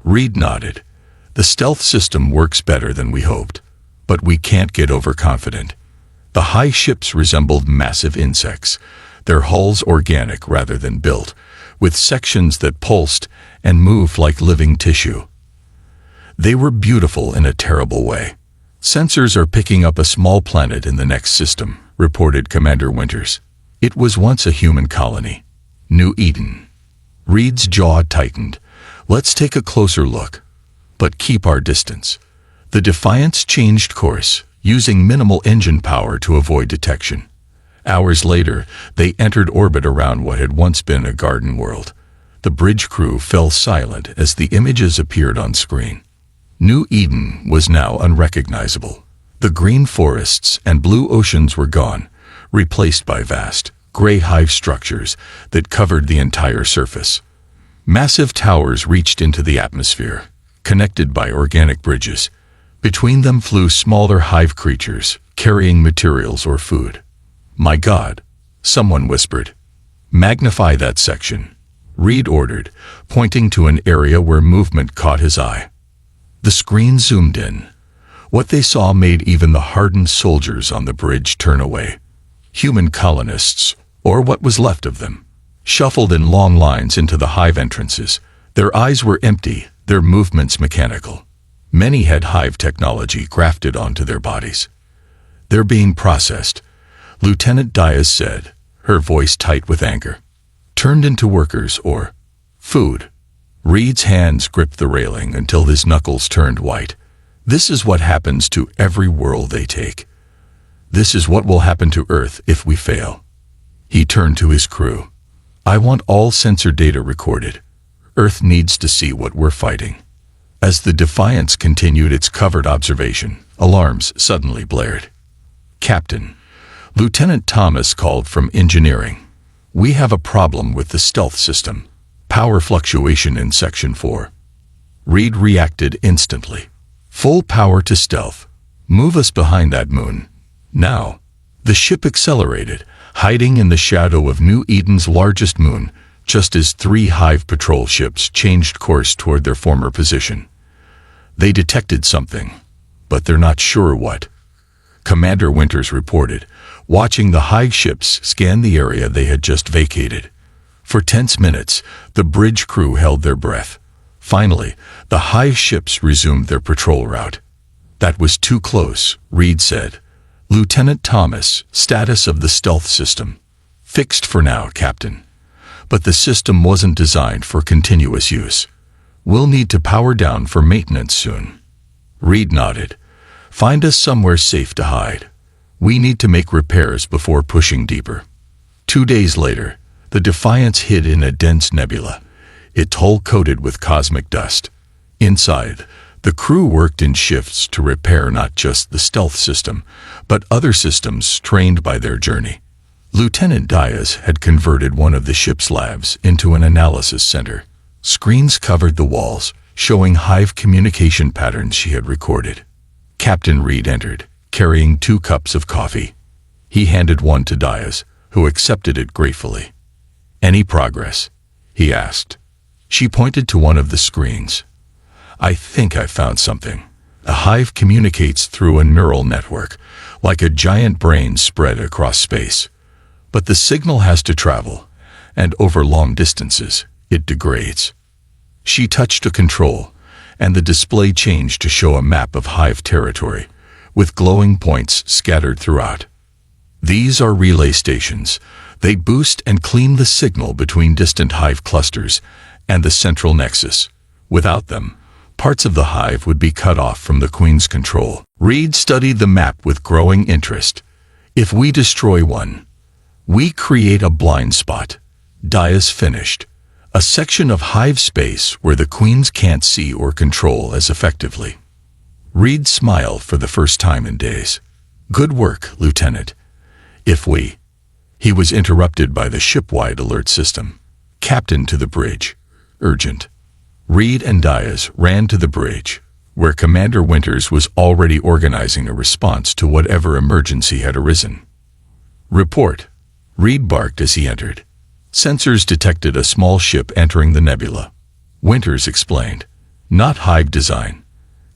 Reed nodded. The stealth system works better than we hoped, but we can't get overconfident. The Hive ships resembled massive insects, their hulls organic rather than built, with sections that pulsed and moved like living tissue. They were beautiful in a terrible way. Sensors are picking up a small planet in the next system, reported Commander Winters. It was once a human colony. New Eden. Reed's jaw tightened. Let's take a closer look. But keep our distance. The Defiance changed course, using minimal engine power to avoid detection. Hours later, they entered orbit around what had once been a garden world. The bridge crew fell silent as the images appeared on screen. New Eden was now unrecognizable. The green forests and blue oceans were gone, replaced by vast, gray hive structures that covered the entire surface. Massive towers reached into the atmosphere, connected by organic bridges. Between them flew smaller hive creatures, carrying materials or food. "My God," someone whispered. "Magnify that section," Reed ordered, pointing to an area where movement caught his eye. The screen zoomed in. What they saw made even the hardened soldiers on the bridge turn away. Human colonists, or what was left of them, shuffled in long lines into the hive entrances. Their eyes were empty, their movements mechanical. Many had hive technology grafted onto their bodies. "They're being processed," Lieutenant Diaz said, her voice tight with anger. "Turned into workers or food." Reed's hands gripped the railing until his knuckles turned white. This is what happens to every world they take. This is what will happen to Earth if we fail. He turned to his crew. "I want all sensor data recorded. Earth needs to see what we're fighting." As the Defiance continued its covered observation, alarms suddenly blared. "Captain," Lieutenant Thomas called from engineering. "We have a problem with the stealth system. Power fluctuation in Section 4. Reed reacted instantly. "Full power to stealth. Move us behind that moon. Now." The ship accelerated, hiding in the shadow of New Eden's largest moon, just as 3 hive patrol ships changed course toward their former position. They detected something, but they're not sure what. Commander Winters reported, watching the hive ships scan the area they had just vacated. For tense minutes, the bridge crew held their breath. Finally, the hive ships resumed their patrol route. "That was too close," Reed said. "Lieutenant Thomas, status of the stealth system." "Fixed for now, Captain. But the system wasn't designed for continuous use. We'll need to power down for maintenance soon." Reed nodded. "Find us somewhere safe to hide. We need to make repairs before pushing deeper." 2 days later, the Defiance hid in a dense nebula, its hull coated with cosmic dust. Inside, the crew worked in shifts to repair not just the stealth system, but other systems strained by their journey. Lieutenant Diaz had converted one of the ship's labs into an analysis center. Screens covered the walls, showing hive communication patterns she had recorded. Captain Reed entered, carrying 2 cups of coffee. He handed one to Diaz, who accepted it gratefully. "Any progress?" he asked. She pointed to one of the screens. "I think I found something. A hive communicates through a neural network, like a giant brain spread across space. But the signal has to travel, and over long distances, it degrades." She touched a control, and the display changed to show a map of hive territory, with glowing points scattered throughout. "These are relay stations. They boost and clean the signal between distant hive clusters and the central nexus. Without them, parts of the hive would be cut off from the Queen's control." Reed studied the map with growing interest. "If we destroy one, we create a blind spot," Diaz finished. "A section of hive space where the Queens can't see or control as effectively." Reed smiled for the first time in days. "Good work, Lieutenant. If we—" He was interrupted by the ship-wide alert system. "Captain to the bridge. Urgent." Reed and Diaz ran to the bridge, where Commander Winters was already organizing a response to whatever emergency had arisen. "Report," Reed barked as he entered. Sensors detected a small ship entering the nebula. Winters explained, "Not hive design.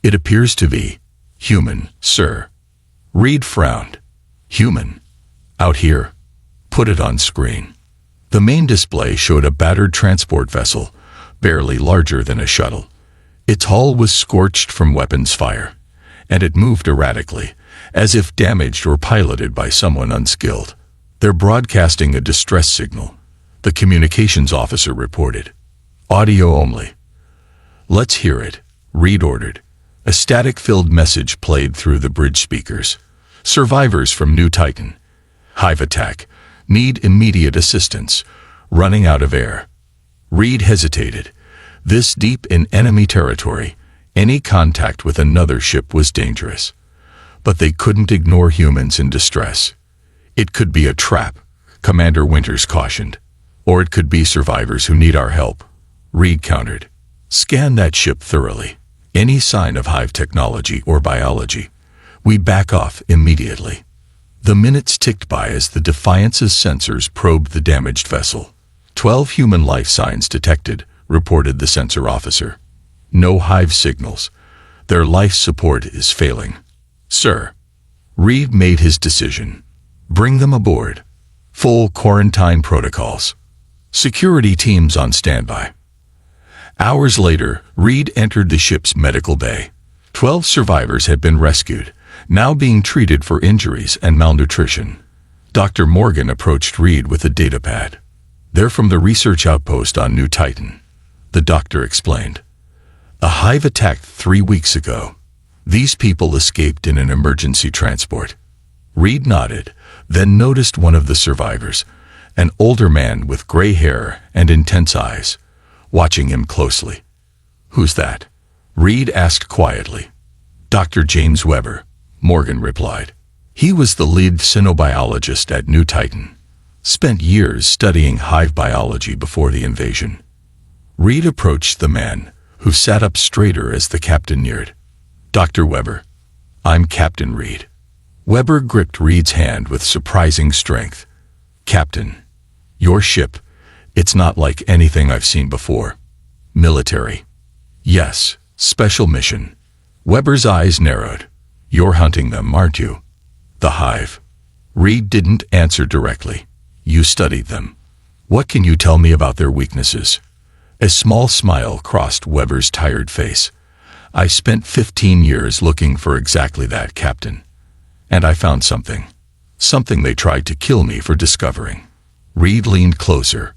It appears to be human, sir." Reed frowned. "Human? Out here?" "Put it on screen." The main display showed a battered transport vessel, barely larger than a shuttle. Its hull was scorched from weapons fire, and it moved erratically, as if damaged or piloted by someone unskilled. "They're broadcasting a distress signal," the communications officer reported. "Audio only." "Let's hear it," Reed ordered. A static-filled message played through the bridge speakers. "Survivors from New Titan. Hive attack. Need immediate assistance. Running out of air." Reed hesitated. This deep in enemy territory, any contact with another ship was dangerous. But they couldn't ignore humans in distress. It could be a trap, Commander Winters cautioned. Or it could be survivors who need our help, Reed countered. Scan that ship thoroughly. Any sign of hive technology or biology, we back off immediately. The minutes ticked by as the Defiance's sensors probed the damaged vessel. 12 human life signs detected, reported the sensor officer. No hive signals. Their life support is failing. Sir. Reed made his decision. Bring them aboard. Full quarantine protocols. Security teams on standby. Hours later, Reed entered the ship's medical bay. 12 survivors had been rescued, now being treated for injuries and malnutrition. Dr. Morgan approached Reed with a datapad. They're from the research outpost on New Titan, the doctor explained. A hive attacked 3 weeks ago. These people escaped in an emergency transport. Reed nodded, then noticed one of the survivors, an older man with gray hair and intense eyes, watching him closely. Who's that? Reed asked quietly. Dr. James Weber, Morgan replied. He was the lead cynobiologist at New Titan. Spent years studying hive biology before the invasion. Reed approached the man, who sat up straighter as the captain neared. Dr. Weber. I'm Captain Reed. Weber gripped Reed's hand with surprising strength. Captain, your ship, it's not like anything I've seen before. Military. Yes, special mission. Weber's eyes narrowed. You're hunting them, aren't you? The hive. Reed didn't answer directly. You studied them. What can you tell me about their weaknesses? A small smile crossed Weber's tired face. I spent 15 years looking for exactly that, Captain. And I found something. Something they tried to kill me for discovering. Reed leaned closer.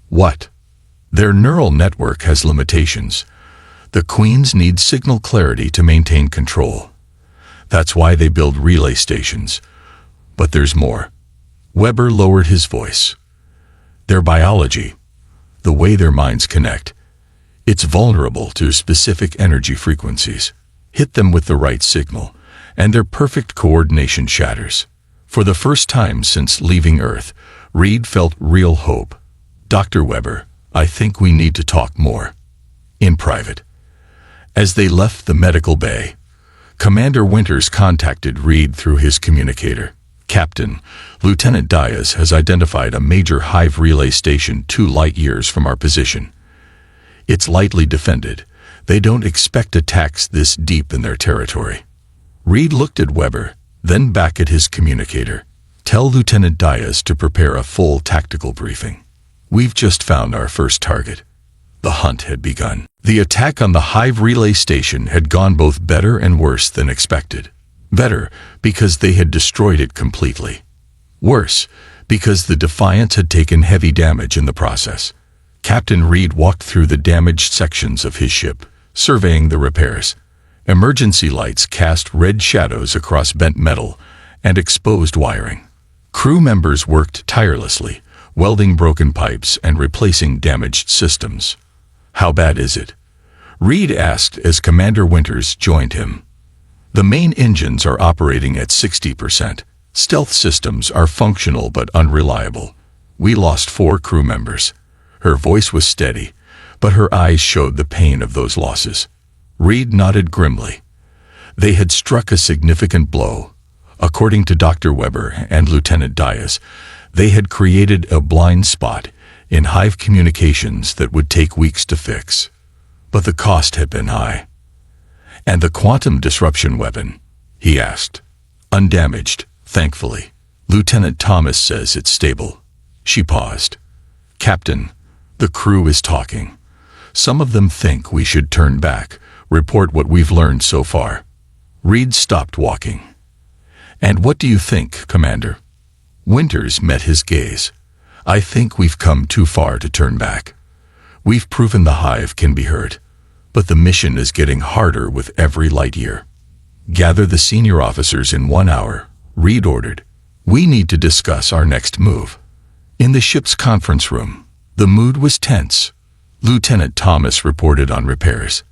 What? Their neural network has limitations. The Queens need signal clarity to maintain control. That's why they build relay stations. But there's more. Weber lowered his voice. Their biology, the way their minds connect, it's vulnerable to specific energy frequencies. Hit them with the right signal, and their perfect coordination shatters. For the first time since leaving Earth, Reed felt real hope. Dr. Weber, I think we need to talk more. In private. As they left the medical bay, Commander Winters contacted Reed through his communicator. Captain, Lieutenant Diaz has identified a major hive relay station 2 light-years from our position. It's lightly defended. They don't expect attacks this deep in their territory. Reed looked at Weber, then back at his communicator. Tell Lieutenant Diaz to prepare a full tactical briefing. We've just found our first target. The hunt had begun. The attack on the hive relay station had gone both better and worse than expected. Better, because they had destroyed it completely. Worse, because the Defiance had taken heavy damage in the process. Captain Reed walked through the damaged sections of his ship, surveying the repairs. Emergency lights cast red shadows across bent metal and exposed wiring. Crew members worked tirelessly, welding broken pipes and replacing damaged systems. How bad is it? Reed asked as Commander Winters joined him. The main engines are operating at 60%. Stealth systems are functional but unreliable. We lost 4 crew members. Her voice was steady, but her eyes showed the pain of those losses. Reed nodded grimly. They had struck a significant blow. According to Dr. Weber and Lieutenant Diaz, they had created a blind spot in hive communications that would take weeks to fix. But the cost had been high. And the quantum disruption weapon? He asked. Undamaged, thankfully. Lieutenant Thomas says it's stable. She paused. Captain, the crew is talking. Some of them think we should turn back, report what we've learned so far. Reed stopped walking. And what do you think, Commander? Winters met his gaze. I think we've come too far to turn back. We've proven the hive can be hurt, but the mission is getting harder with every light year. Gather the senior officers in 1 hour, Reed ordered. We need to discuss our next move. In the ship's conference room, the mood was tense. Lieutenant Thomas reported on repairs.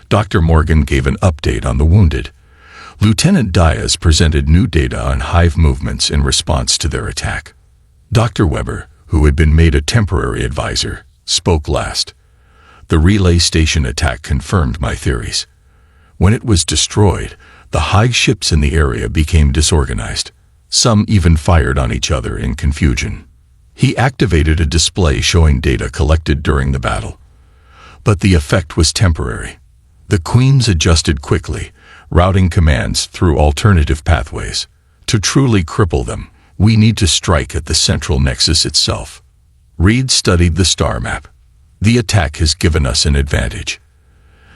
Dr. Morgan gave an update on the wounded. Lieutenant Diaz presented new data on hive movements in response to their attack. Dr. Weber, who had been made a temporary advisor, spoke last. The relay station attack confirmed my theories. When it was destroyed, the hive ships in the area became disorganized. Some even fired on each other in confusion. He activated a display showing data collected during the battle. But the effect was temporary. The Queens adjusted quickly, routing commands through alternative pathways. To truly cripple them, we need to strike at the central nexus itself. Reed studied the star map. The attack has given us an advantage.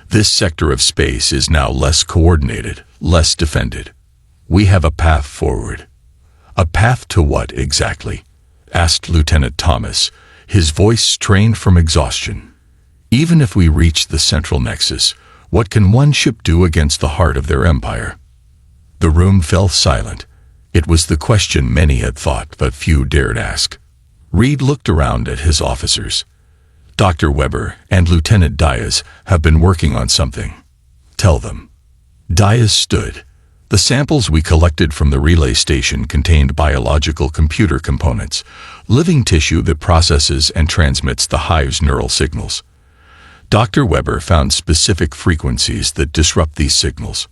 This sector of space is now less coordinated, less defended. We have a path forward. A path to what exactly? Asked Lieutenant Thomas, his voice strained from exhaustion. Even if we reach the central nexus, what can one ship do against the heart of their empire? The room fell silent. It was the question many had thought, but few dared ask. Reed looked around at his officers. Dr. Weber and Lieutenant Diaz have been working on something. Tell them. Diaz stood. The samples we collected from the relay station contained biological computer components, living tissue that processes and transmits the hive's neural signals. Dr. Weber found specific frequencies that disrupt these signals.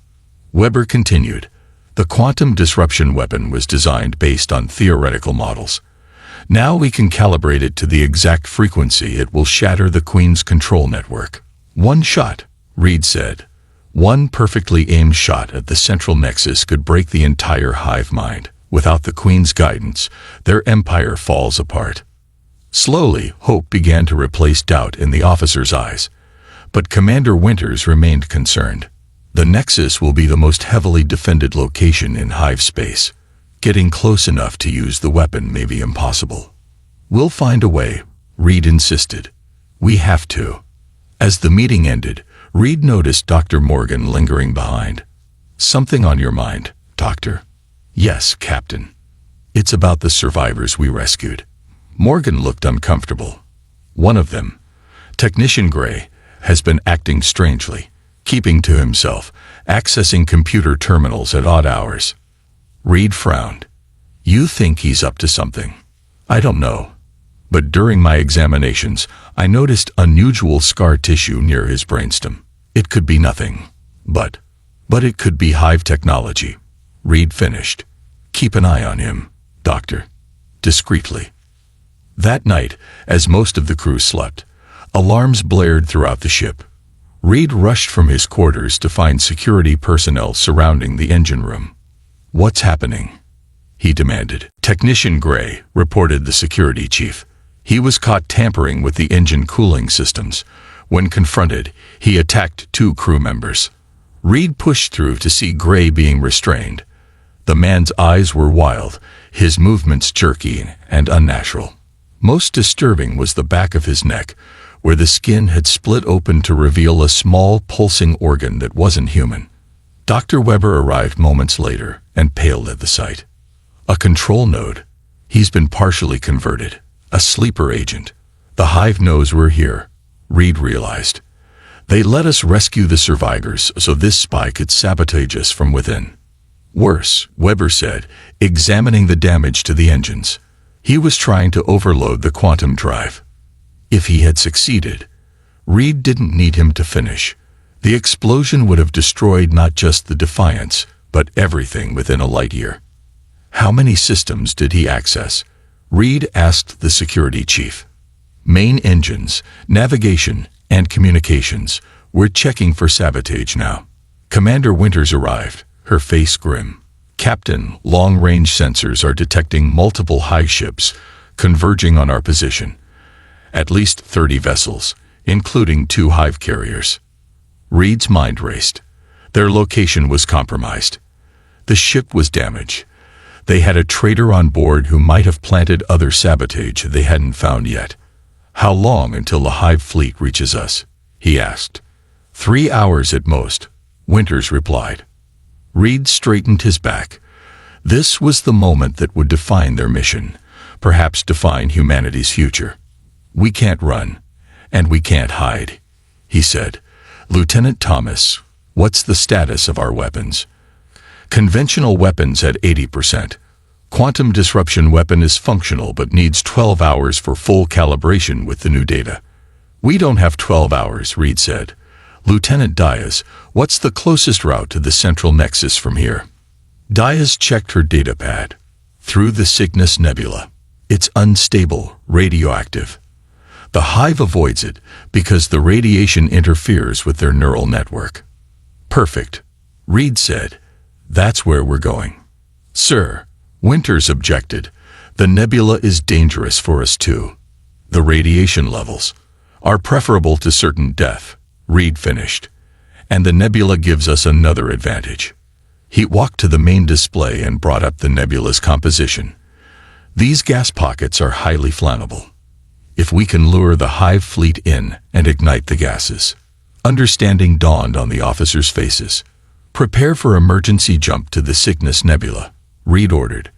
Weber continued. The quantum disruption weapon was designed based on theoretical models. Now we can calibrate it to the exact frequency it will shatter the Queen's control network. One shot, Reed said. One perfectly aimed shot at the central nexus could break the entire hive mind. Without the Queen's guidance, their empire falls apart. Slowly, hope began to replace doubt in the officers' eyes. But Commander Winters remained concerned. The nexus will be the most heavily defended location in hive space. Getting close enough to use the weapon may be impossible. We'll find a way, Reed insisted. We have to. As the meeting ended, Reed noticed Dr. Morgan lingering behind. Something on your mind, Doctor? Yes, Captain. It's about the survivors we rescued. Morgan looked uncomfortable. One of them, Technician Gray, has been acting strangely, keeping to himself, accessing computer terminals at odd hours. Reed frowned. You think he's up to something? I don't know. But during my examinations, I noticed unusual scar tissue near his brainstem. It could be nothing. But it could be hive technology. Reed finished. Keep an eye on him, Doctor. Discreetly. That night, as most of the crew slept, alarms blared throughout the ship. Reed rushed from his quarters to find security personnel surrounding the engine room. What's happening? He demanded. Technician Gray, reported the security chief. He was caught tampering with the engine cooling systems. When confronted, he attacked 2 crew members. Reed pushed through to see Gray being restrained. The man's eyes were wild, his movements jerky and unnatural. Most disturbing was the back of his neck, where the skin had split open to reveal a small pulsing organ that wasn't human. Dr. Weber arrived moments later and paled at the sight. A control node. He's been partially converted. A sleeper agent. The hive knows we're here, Reed realized. They let us rescue the survivors so this spy could sabotage us from within. Worse, Weber said, examining the damage to the engines. He was trying to overload the quantum drive. If he had succeeded, Reed didn't need him to finish. The explosion would have destroyed not just the Defiance, but everything within a light year. How many systems did he access? Reed asked the security chief. Main engines, navigation, and communications. We're checking for sabotage now. Commander Winters arrived, her face grim. Captain, long-range sensors are detecting multiple hive ships converging on our position. At least 30 vessels, including 2 hive carriers. Reed's mind raced. Their location was compromised. The ship was damaged. They had a traitor on board who might have planted other sabotage they hadn't found yet. How long until the hive fleet reaches us? He asked. 3 hours at most, Winters replied. Reed straightened his back. This was the moment that would define their mission, perhaps define humanity's future. We can't run. And we can't hide, he said. Lieutenant Thomas, what's the status of our weapons? Conventional weapons at 80%. Quantum disruption weapon is functional but needs 12 hours for full calibration with the new data. We don't have 12 hours, Reed said. Lieutenant Diaz, what's the closest route to the central nexus from here? Diaz checked her datapad. Through the Cygnus Nebula. It's unstable, radioactive. The hive avoids it because the radiation interferes with their neural network. Perfect, Reed said. That's where we're going. Sir, Winters objected. The nebula is dangerous for us too. The radiation levels are preferable to certain death, Reed finished. And the nebula gives us another advantage. He walked to the main display and brought up the nebula's composition. These gas pockets are highly flammable. If we can lure the hive fleet in and ignite the gases. Understanding dawned on the officers' faces. Prepare for emergency jump to the Cygnus Nebula, Reed ordered,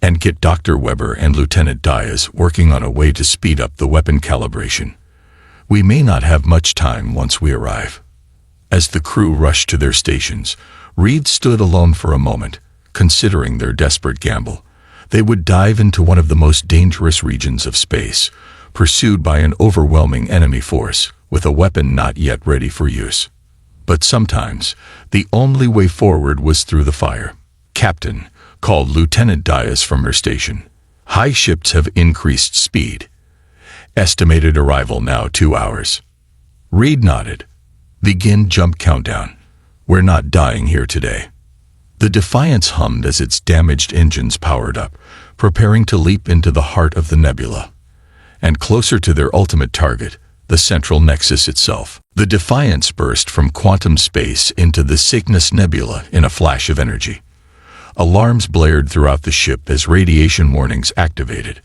and get Dr. Weber and Lieutenant Diaz working on a way to speed up the weapon calibration. We may not have much time once we arrive. As the crew rushed to their stations, Reed stood alone for a moment, considering their desperate gamble. They would dive into one of the most dangerous regions of space, pursued by an overwhelming enemy force, with a weapon not yet ready for use. But sometimes, the only way forward was through the fire. Captain, called Lieutenant Diaz from her station. High ships have increased speed. Estimated arrival now 2 hours. Reed nodded. Begin jump countdown. We're not dying here today. The Defiance hummed as its damaged engines powered up, preparing to leap into the heart of the nebula. And closer to their ultimate target, the central nexus itself. The Defiance burst from quantum space into the Cygnus Nebula in a flash of energy. Alarms blared throughout the ship as radiation warnings activated.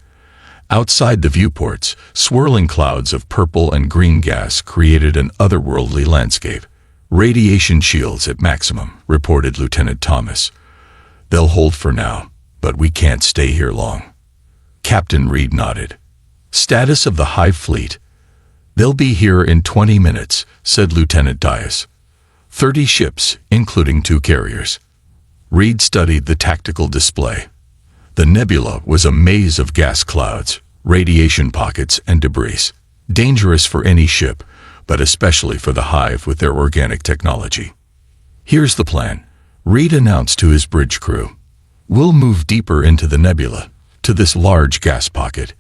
Outside the viewports, swirling clouds of purple and green gas created an otherworldly landscape. Radiation shields at maximum, reported Lieutenant Thomas. They'll hold for now, but we can't stay here long. Captain Reed nodded. Status of the Hive Fleet. They'll be here in 20 minutes, said Lieutenant Diaz. 30 ships, including 2 carriers. Reed studied the tactical display. The nebula was a maze of gas clouds, radiation pockets, and debris. Dangerous for any ship, but especially for the Hive with their organic technology. Here's the plan, Reed announced to his bridge crew. We'll move deeper into the nebula, to this large gas pocket.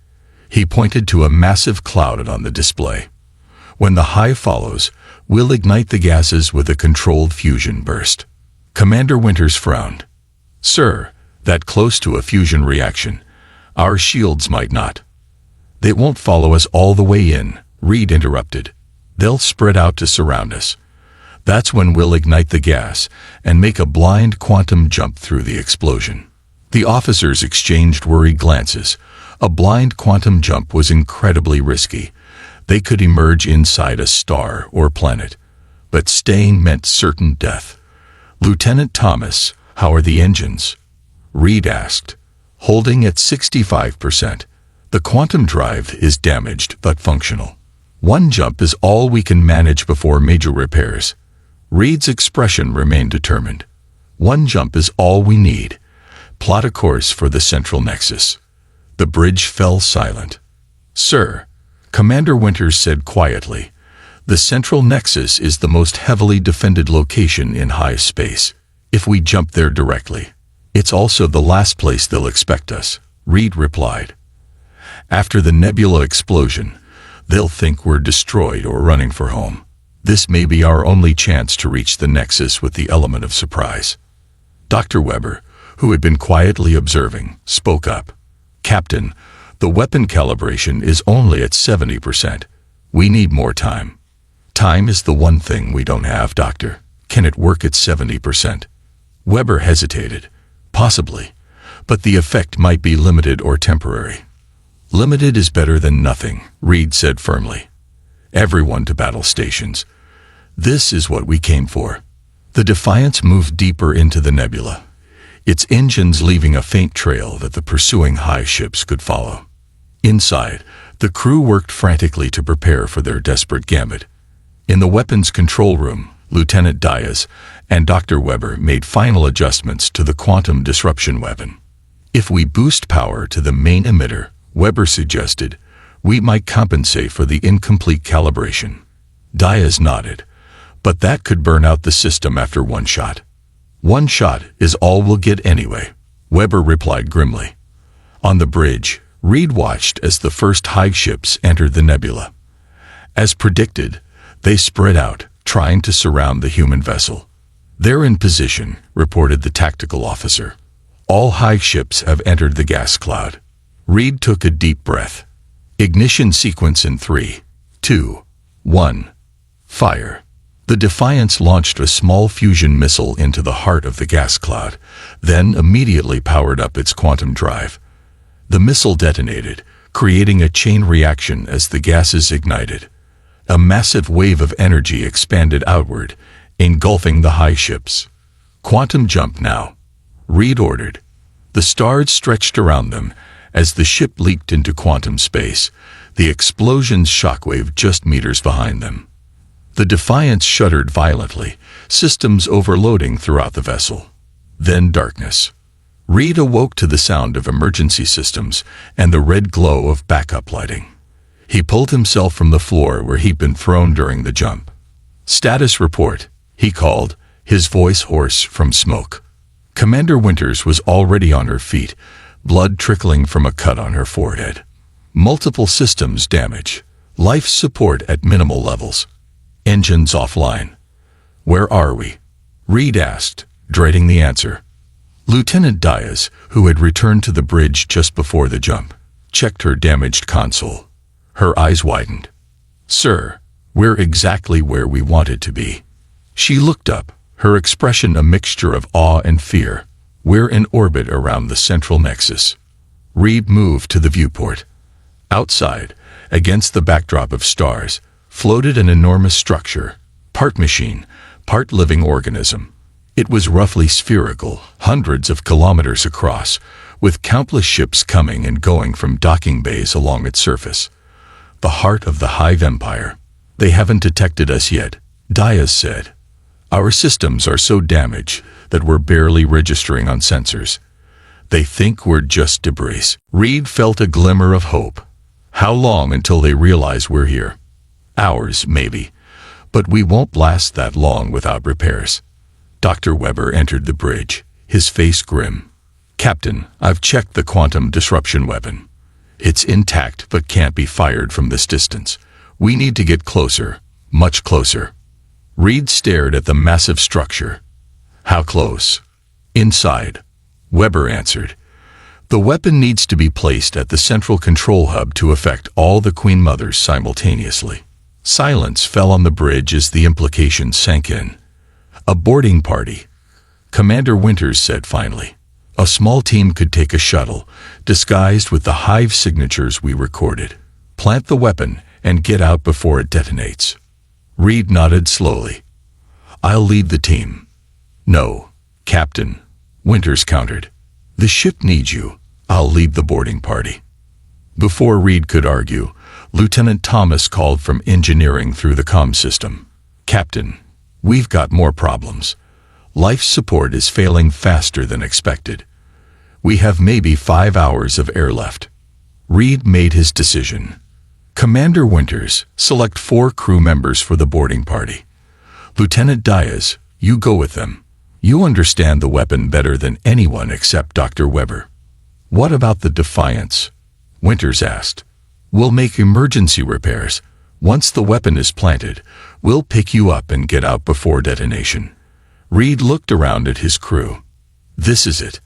He pointed to a massive cloud on the display. When the Hive follows, we'll ignite the gases with a controlled fusion burst. Commander Winters frowned. Sir, that close to a fusion reaction. Our shields might not. They won't follow us all the way in, Reed interrupted. They'll spread out to surround us. That's when we'll ignite the gas and make a blind quantum jump through the explosion. The officers exchanged worried glances. A blind quantum jump was incredibly risky. They could emerge inside a star or planet, but staying meant certain death. Lieutenant Thomas, how are the engines? Reed asked. Holding at 65%. The quantum drive is damaged but functional. 1 jump is all we can manage before major repairs. Reed's expression remained determined. 1 jump is all we need. Plot a course for the central nexus. The bridge fell silent. Sir, Commander Winters said quietly, the central nexus is the most heavily defended location in high space. If we jump there directly, it's also the last place they'll expect us, Reed replied. After the nebula explosion, they'll think we're destroyed or running for home. This may be our only chance to reach the nexus with the element of surprise. Dr. Weber, who had been quietly observing, spoke up. Captain, the weapon calibration is only at 70%. We need more time. Time is the one thing we don't have, Doctor. Can it work at 70%? Weber hesitated. Possibly, but the effect might be limited or temporary. Limited is better than nothing, Reed said firmly. Everyone to battle stations. This is what we came for. The Defiance moved deeper into the nebula, its engines leaving a faint trail that the pursuing Hive ships could follow. Inside, The crew worked frantically to prepare for their desperate gambit. In the weapons control room, Lieutenant Diaz and Dr. Weber made final adjustments to the quantum disruption weapon. If we boost power to the main emitter, Weber suggested, we might compensate for the incomplete calibration. Diaz nodded, but that could burn out the system after one shot. One shot is all we'll get anyway, Weber replied grimly. On the bridge, Reed watched as the first Hive ships entered the nebula. As predicted, they spread out, trying to surround the human vessel. They're in position, reported the tactical officer. All Hive ships have entered the gas cloud. Reed took a deep breath. Ignition sequence in 3, 2, 1. Fire. The Defiance launched a small fusion missile into the heart of the gas cloud, then immediately powered up its quantum drive. The missile detonated, creating a chain reaction as the gases ignited. A massive wave of energy expanded outward, engulfing the Hive ships. Quantum jump now, Reed ordered. The stars stretched around them as the ship leaped into quantum space, the explosion's shockwave just meters behind them. The Defiance shuddered violently, systems overloading throughout the vessel. Then darkness. Reed awoke to the sound of emergency systems and the red glow of backup lighting. He pulled himself from the floor where he'd been thrown during the jump. Status report, he called, his voice hoarse from smoke. Commander Winters was already on her feet, blood trickling from a cut on her forehead. Multiple systems damage. Life support at minimal levels. Engines offline. Where are we? Reed asked, dreading the answer. Lieutenant Diaz, who had returned to the bridge just before the jump, checked her damaged console. Her eyes widened. Sir, we're exactly where we wanted to be. She looked up, her expression a mixture of awe and fear. We're in orbit around the central nexus. Reed moved to the viewport. Outside, against the backdrop of stars, floated an enormous structure, part machine, part living organism. It was roughly spherical, hundreds of kilometers across, with countless ships coming and going from docking bays along its surface. The heart of the Hive Empire. They haven't detected us yet, Diaz said. Our systems are so damaged that we're barely registering on sensors. They think we're just debris. Reed felt a glimmer of hope. How long until they realize we're here? Hours, maybe. But we won't last that long without repairs. Dr. Weber entered the bridge, his face grim. Captain, I've checked the quantum disruption weapon. It's intact but can't be fired from this distance. We need to get closer, much closer. Reed stared at the massive structure. How close? Inside. Weber answered. The weapon needs to be placed at the central control hub to affect all the Queen Mothers simultaneously. Silence fell on the bridge as the implication sank in. A boarding party. Commander Winters said finally. A small team could take a shuttle, disguised with the Hive signatures we recorded. Plant the weapon and get out before it detonates. Reed nodded slowly. I'll lead the team. No, Captain, Winters countered. The ship needs you. I'll lead the boarding party. Before Reed could argue, Lieutenant Thomas called from engineering through the comm system. Captain, we've got more problems. Life support is failing faster than expected. We have maybe 5 hours of air left. Reed made his decision. Commander Winters, select 4 crew members for the boarding party. Lieutenant Diaz, you go with them. You understand the weapon better than anyone except Dr. Weber. What about the Defiance? Winters asked. We'll make emergency repairs. Once the weapon is planted, we'll pick you up and get out before detonation. Reed looked around at his crew. This is it.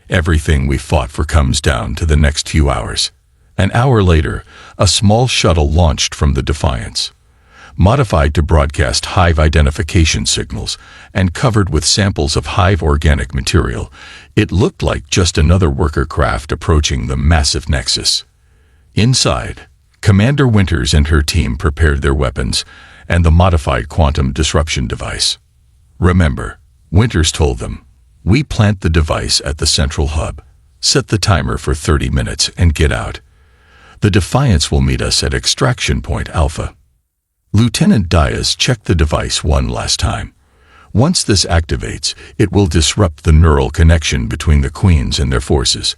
Everything we fought for comes down to the next few hours. An hour later, a small shuttle launched from the Defiance. Modified to broadcast Hive identification signals and covered with samples of Hive organic material, it looked like just another worker craft approaching the massive nexus. Inside, Commander Winters and her team prepared their weapons and the modified quantum disruption device. Remember, Winters told them, we plant the device at the central hub, set the timer for 30 minutes and get out. The Defiance will meet us at Extraction Point Alpha. Lieutenant Diaz checked the device one last time. Once this activates, it will disrupt the neural connection between the Queens and their forces.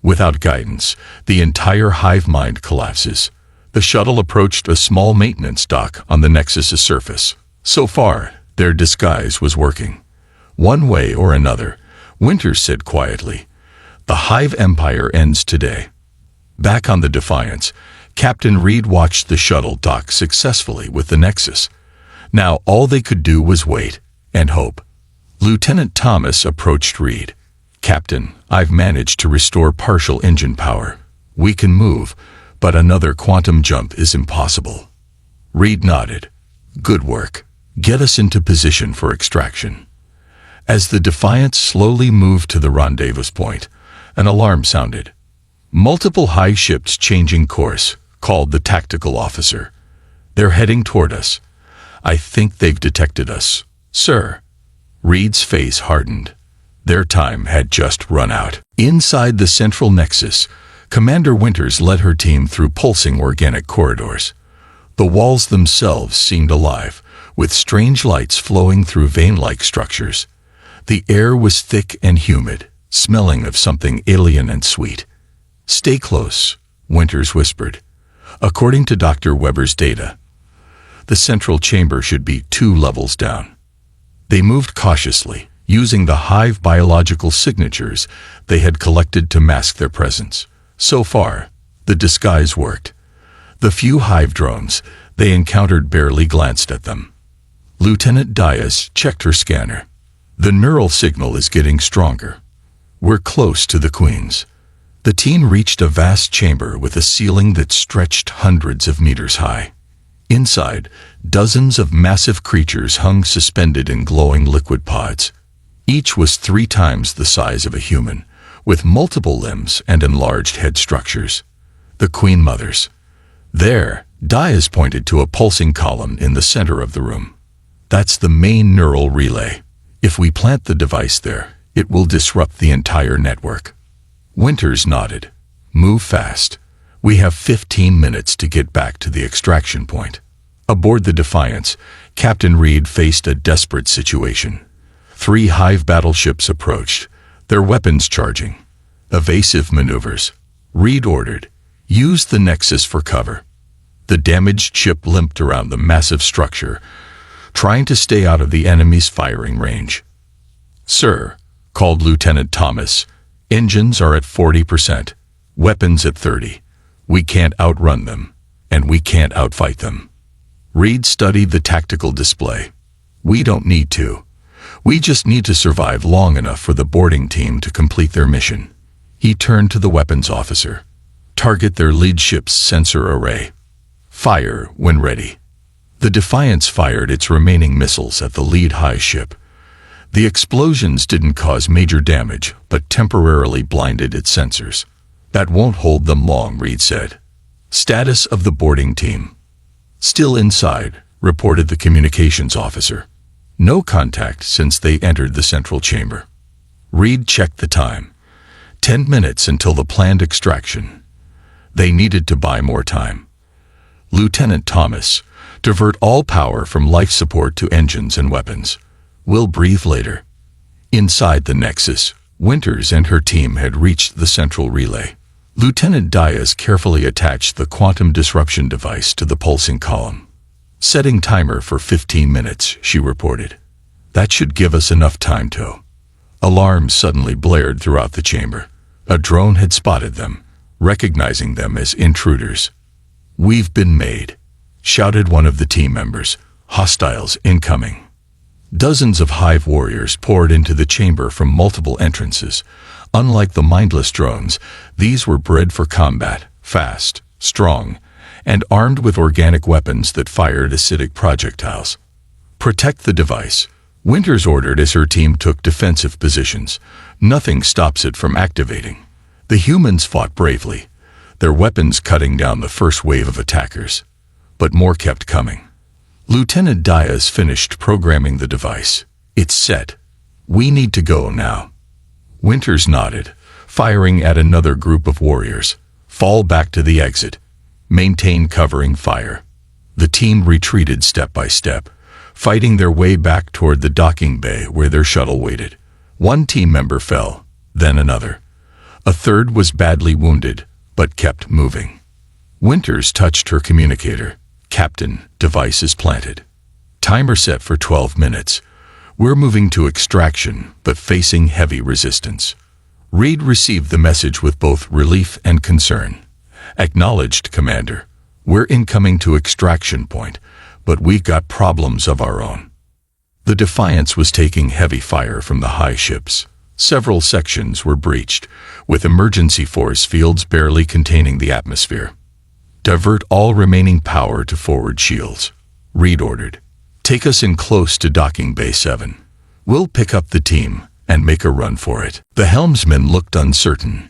Without guidance, the entire hive mind collapses. The shuttle approached a small maintenance dock on the Nexus's surface. So far, their disguise was working. One way or another, Winters said quietly, "The Hive Empire ends today." Back on the Defiance, Captain Reed watched the shuttle dock successfully with the Nexus. Now all they could do was wait and hope. Lieutenant Thomas approached Reed. "Captain, I've managed to restore partial engine power. We can move, but another quantum jump is impossible." Reed nodded. "Good work. Get us into position for extraction." As the Defiance slowly moved to the rendezvous point, an alarm sounded. "Multiple hive ships changing course," called the tactical officer. "They're heading toward us. I think they've detected us, sir." Reed's face hardened. Their time had just run out. Inside the central nexus, Commander Winters led her team through pulsing organic corridors. The walls themselves seemed alive, with strange lights flowing through vein-like structures. The air was thick and humid, smelling of something alien and sweet. "Stay close," Winters whispered. "According to Dr. Weber's data, the central chamber should be 2 levels down." They moved cautiously, using the hive biological signatures they had collected to mask their presence. So far, the disguise worked. The few hive drones they encountered barely glanced at them. Lieutenant Diaz checked her scanner. "The neural signal is getting stronger. We're close to the Queens." The team reached a vast chamber with a ceiling that stretched hundreds of meters high. Inside, dozens of massive creatures hung suspended in glowing liquid pods. Each was 3 times the size of a human, with multiple limbs and enlarged head structures. The Queen Mothers. There, Diaz pointed to a pulsing column in the center of the room. "That's the main neural relay. If we plant the device there, it will disrupt the entire network." Winters nodded. "Move fast. We have 15 minutes to get back to the extraction point." Aboard the Defiance, Captain Reed faced a desperate situation. 3 hive battleships approached, their weapons charging. "Evasive maneuvers," Reed ordered. "Use the Nexus for cover." The damaged ship limped around the massive structure, trying to stay out of the enemy's firing range. "Sir," called Lieutenant Thomas, "engines are at 40%, weapons at 30%. We can't outrun them, and we can't outfight them." Reed studied the tactical display. "We don't need to. We just need to survive long enough for the boarding team to complete their mission." He turned to the weapons officer. "Target their lead ship's sensor array. Fire when ready." The Defiance fired its remaining missiles at the lead hive ship. The explosions didn't cause major damage, but temporarily blinded its sensors. "That won't hold them long," Reed said. "Status of the boarding team." "Still inside," reported the communications officer. "No contact since they entered the central chamber." Reed checked the time. 10 minutes until the planned extraction. They needed to buy more time. "Lieutenant Thomas, divert all power from life support to engines and weapons. We'll brief later." Inside the Nexus, Winters and her team had reached the central relay. Lieutenant Diaz carefully attached the quantum disruption device to the pulsing column. "Setting timer for 15 minutes, she reported. "That should give us enough time to." Alarms suddenly blared throughout the chamber. A drone had spotted them, recognizing them as intruders. "We've been made," shouted one of the team members. "Hostiles incoming." Dozens of hive warriors poured into the chamber from multiple entrances. Unlike the mindless drones, these were bred for combat, fast, strong, and armed with organic weapons that fired acidic projectiles. "Protect the device," Winters ordered as her team took defensive positions. "Nothing stops it from activating." The humans fought bravely, their weapons cutting down the first wave of attackers. But more kept coming. Lieutenant Diaz finished programming the device. "It's set. We need to go now." Winters nodded, firing at another group of warriors. Fall back to the exit. Maintain covering fire. The team retreated step by step, fighting their way back toward the docking bay where their shuttle waited. One team member fell, then another. A third was badly wounded, but kept moving. Winters touched her communicator. Captain, device is planted. Timer set for 12 minutes. We're moving to extraction, but facing heavy resistance. Reed received the message with both relief and concern. Acknowledged, Commander. We're incoming to extraction point, but we've got problems of our own. The Defiance was taking heavy fire from the high ships. Several sections were breached, with emergency force fields barely containing the atmosphere. Divert all remaining power to forward shields. Reed ordered. Take us in close to docking bay 7. We'll pick up the team and make a run for it. The helmsman looked uncertain.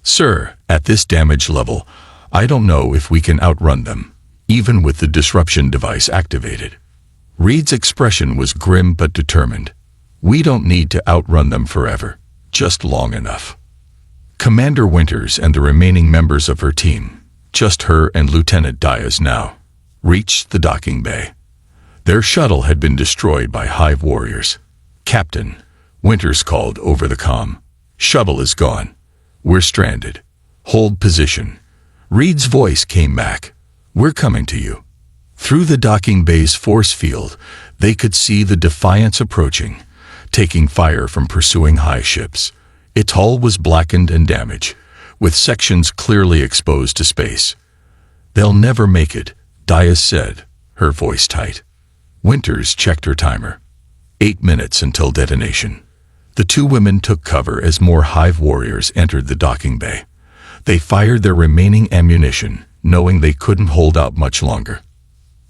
Sir, at this damage level, I don't know if we can outrun them, even with the disruption device activated. Reed's expression was grim but determined. We don't need to outrun them forever, just long enough. Commander Winters and the remaining members of her team, just her and Lieutenant Diaz now, reached the docking bay. Their shuttle had been destroyed by Hive warriors. Captain, Winters called over the comm. Shuttle is gone. We're stranded. Hold position. Reed's voice came back. We're coming to you. Through the docking bay's force field, they could see the Defiance approaching, taking fire from pursuing high ships. Its hull was blackened and damaged, with sections clearly exposed to space. They'll never make it, Diaz said, her voice tight. Winters checked her timer. 8 minutes until detonation. The two women took cover as more Hive warriors entered the docking bay. They fired their remaining ammunition, knowing they couldn't hold out much longer.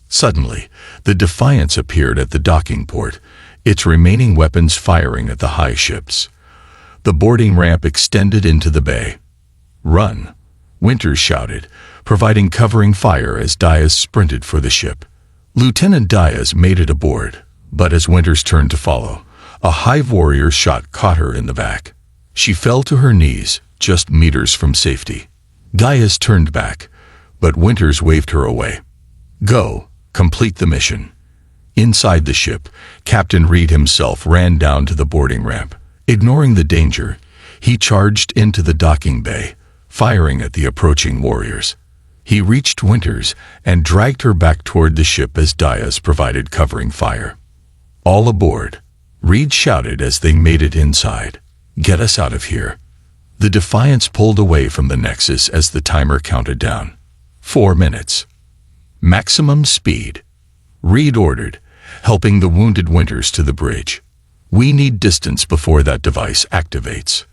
Suddenly, the Defiance appeared at the docking port, its remaining weapons firing at the high ships. The boarding ramp extended into the bay. Run, Winters shouted, providing covering fire as Diaz sprinted for the ship. Lieutenant Diaz made it aboard, but as Winters turned to follow, a Hive warrior shot caught her in the back. She fell to her knees, just meters from safety. Diaz turned back, but Winters waved her away. Go, complete the mission. Inside the ship, Captain Reed himself ran down to the boarding ramp. Ignoring the danger, he charged into the docking bay, firing at the approaching warriors. He reached Winters and dragged her back toward the ship as Diaz provided covering fire. All aboard, Reed shouted as they made it inside. Get us out of here. The Defiance pulled away from the Nexus as the timer counted down. 4 minutes. Maximum speed. Reed ordered, helping the wounded Winters to the bridge. We need distance before that device activates.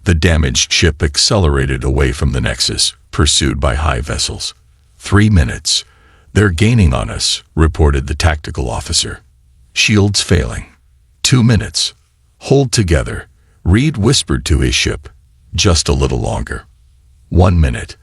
The damaged ship accelerated away from the Nexus, pursued by Hive vessels. 3 minutes. They're gaining on us, reported the tactical officer. Shields failing. 2 minutes. Hold together, Reed whispered to his ship. Just a little longer. 1 minute.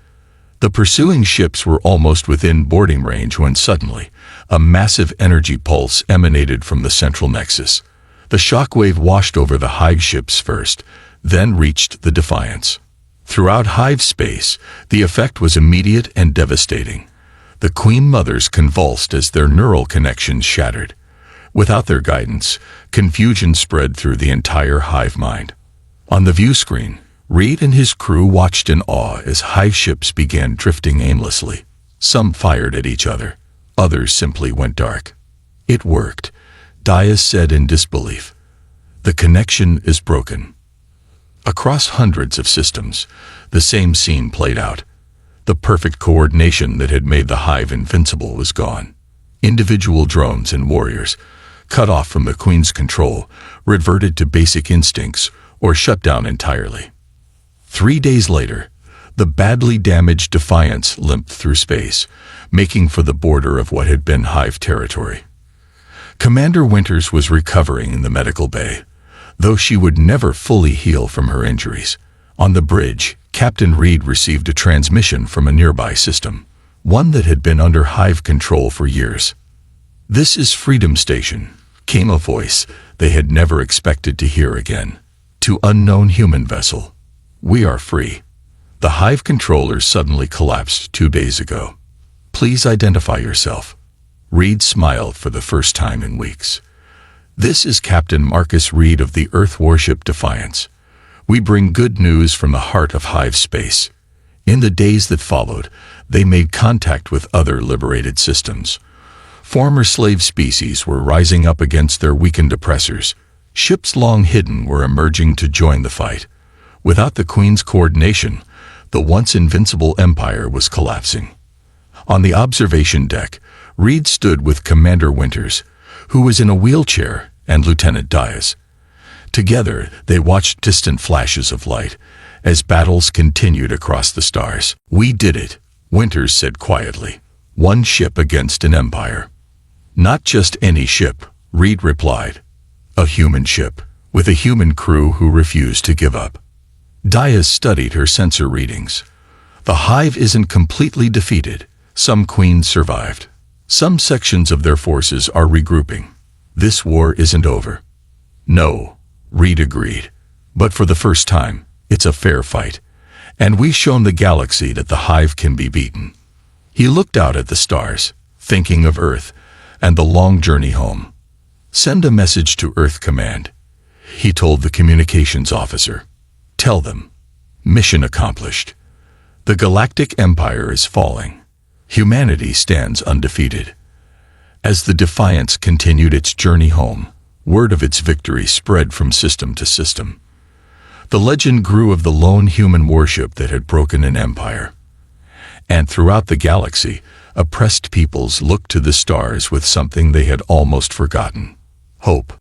The pursuing ships were almost within boarding range when suddenly, a massive energy pulse emanated from the central Nexus. The shockwave washed over the Hive ships first, then reached the Defiance. Throughout Hive space, the effect was immediate and devastating. The Queen Mothers convulsed as their neural connections shattered. Without their guidance, confusion spread through the entire Hive mind. On the view screen, Reed and his crew watched in awe as Hive ships began drifting aimlessly. Some fired at each other, others simply went dark. It worked, Diaz said in disbelief. The connection is broken. Across hundreds of systems, the same scene played out. The perfect coordination that had made the Hive invincible was gone. Individual drones and warriors, cut off from the Queen's control, reverted to basic instincts or shut down entirely. 3 days later, the badly damaged Defiance limped through space, making for the border of what had been Hive territory. Commander Winters was recovering in the medical bay, though she would never fully heal from her injuries. On the bridge, Captain Reed received a transmission from a nearby system, one that had been under Hive control for years. "This is Freedom Station," came a voice they had never expected to hear again. "To unknown human vessel. We are free." The hive controller suddenly collapsed 2 days ago. Please identify yourself. Reed smiled for the first time in weeks. This is Captain Marcus Reed of the Earth warship Defiance. We bring good news from the heart of hive space. In the days that followed, they made contact with other liberated systems. Former slave species were rising up against their weakened oppressors. Ships long hidden were emerging to join the fight. Without the Queen's coordination, the once invincible empire was collapsing. On the observation deck, Reed stood with Commander Winters, who was in a wheelchair, and Lieutenant Diaz. Together, they watched distant flashes of light as battles continued across the stars. "We did it," Winters said quietly. "One ship against an empire." "Not just any ship," Reed replied. "A human ship, with a human crew who refused to give up." Diaz studied her sensor readings. "The hive isn't completely defeated. Some queens survived. Some sections of their forces are regrouping. This war isn't over." "No," Reed agreed. "But for the first time, it's a fair fight. And we've shown the galaxy that the hive can be beaten." He looked out at the stars, thinking of Earth and the long journey home. "Send a message to Earth Command," he told the communications officer. "Tell them. Mission accomplished. The Galactic Empire is falling. Humanity stands undefeated." As the Defiance continued its journey home, word of its victory spread from system to system. The legend grew of the lone human warship that had broken an empire. And throughout the galaxy, oppressed peoples looked to the stars with something they had almost forgotten: hope.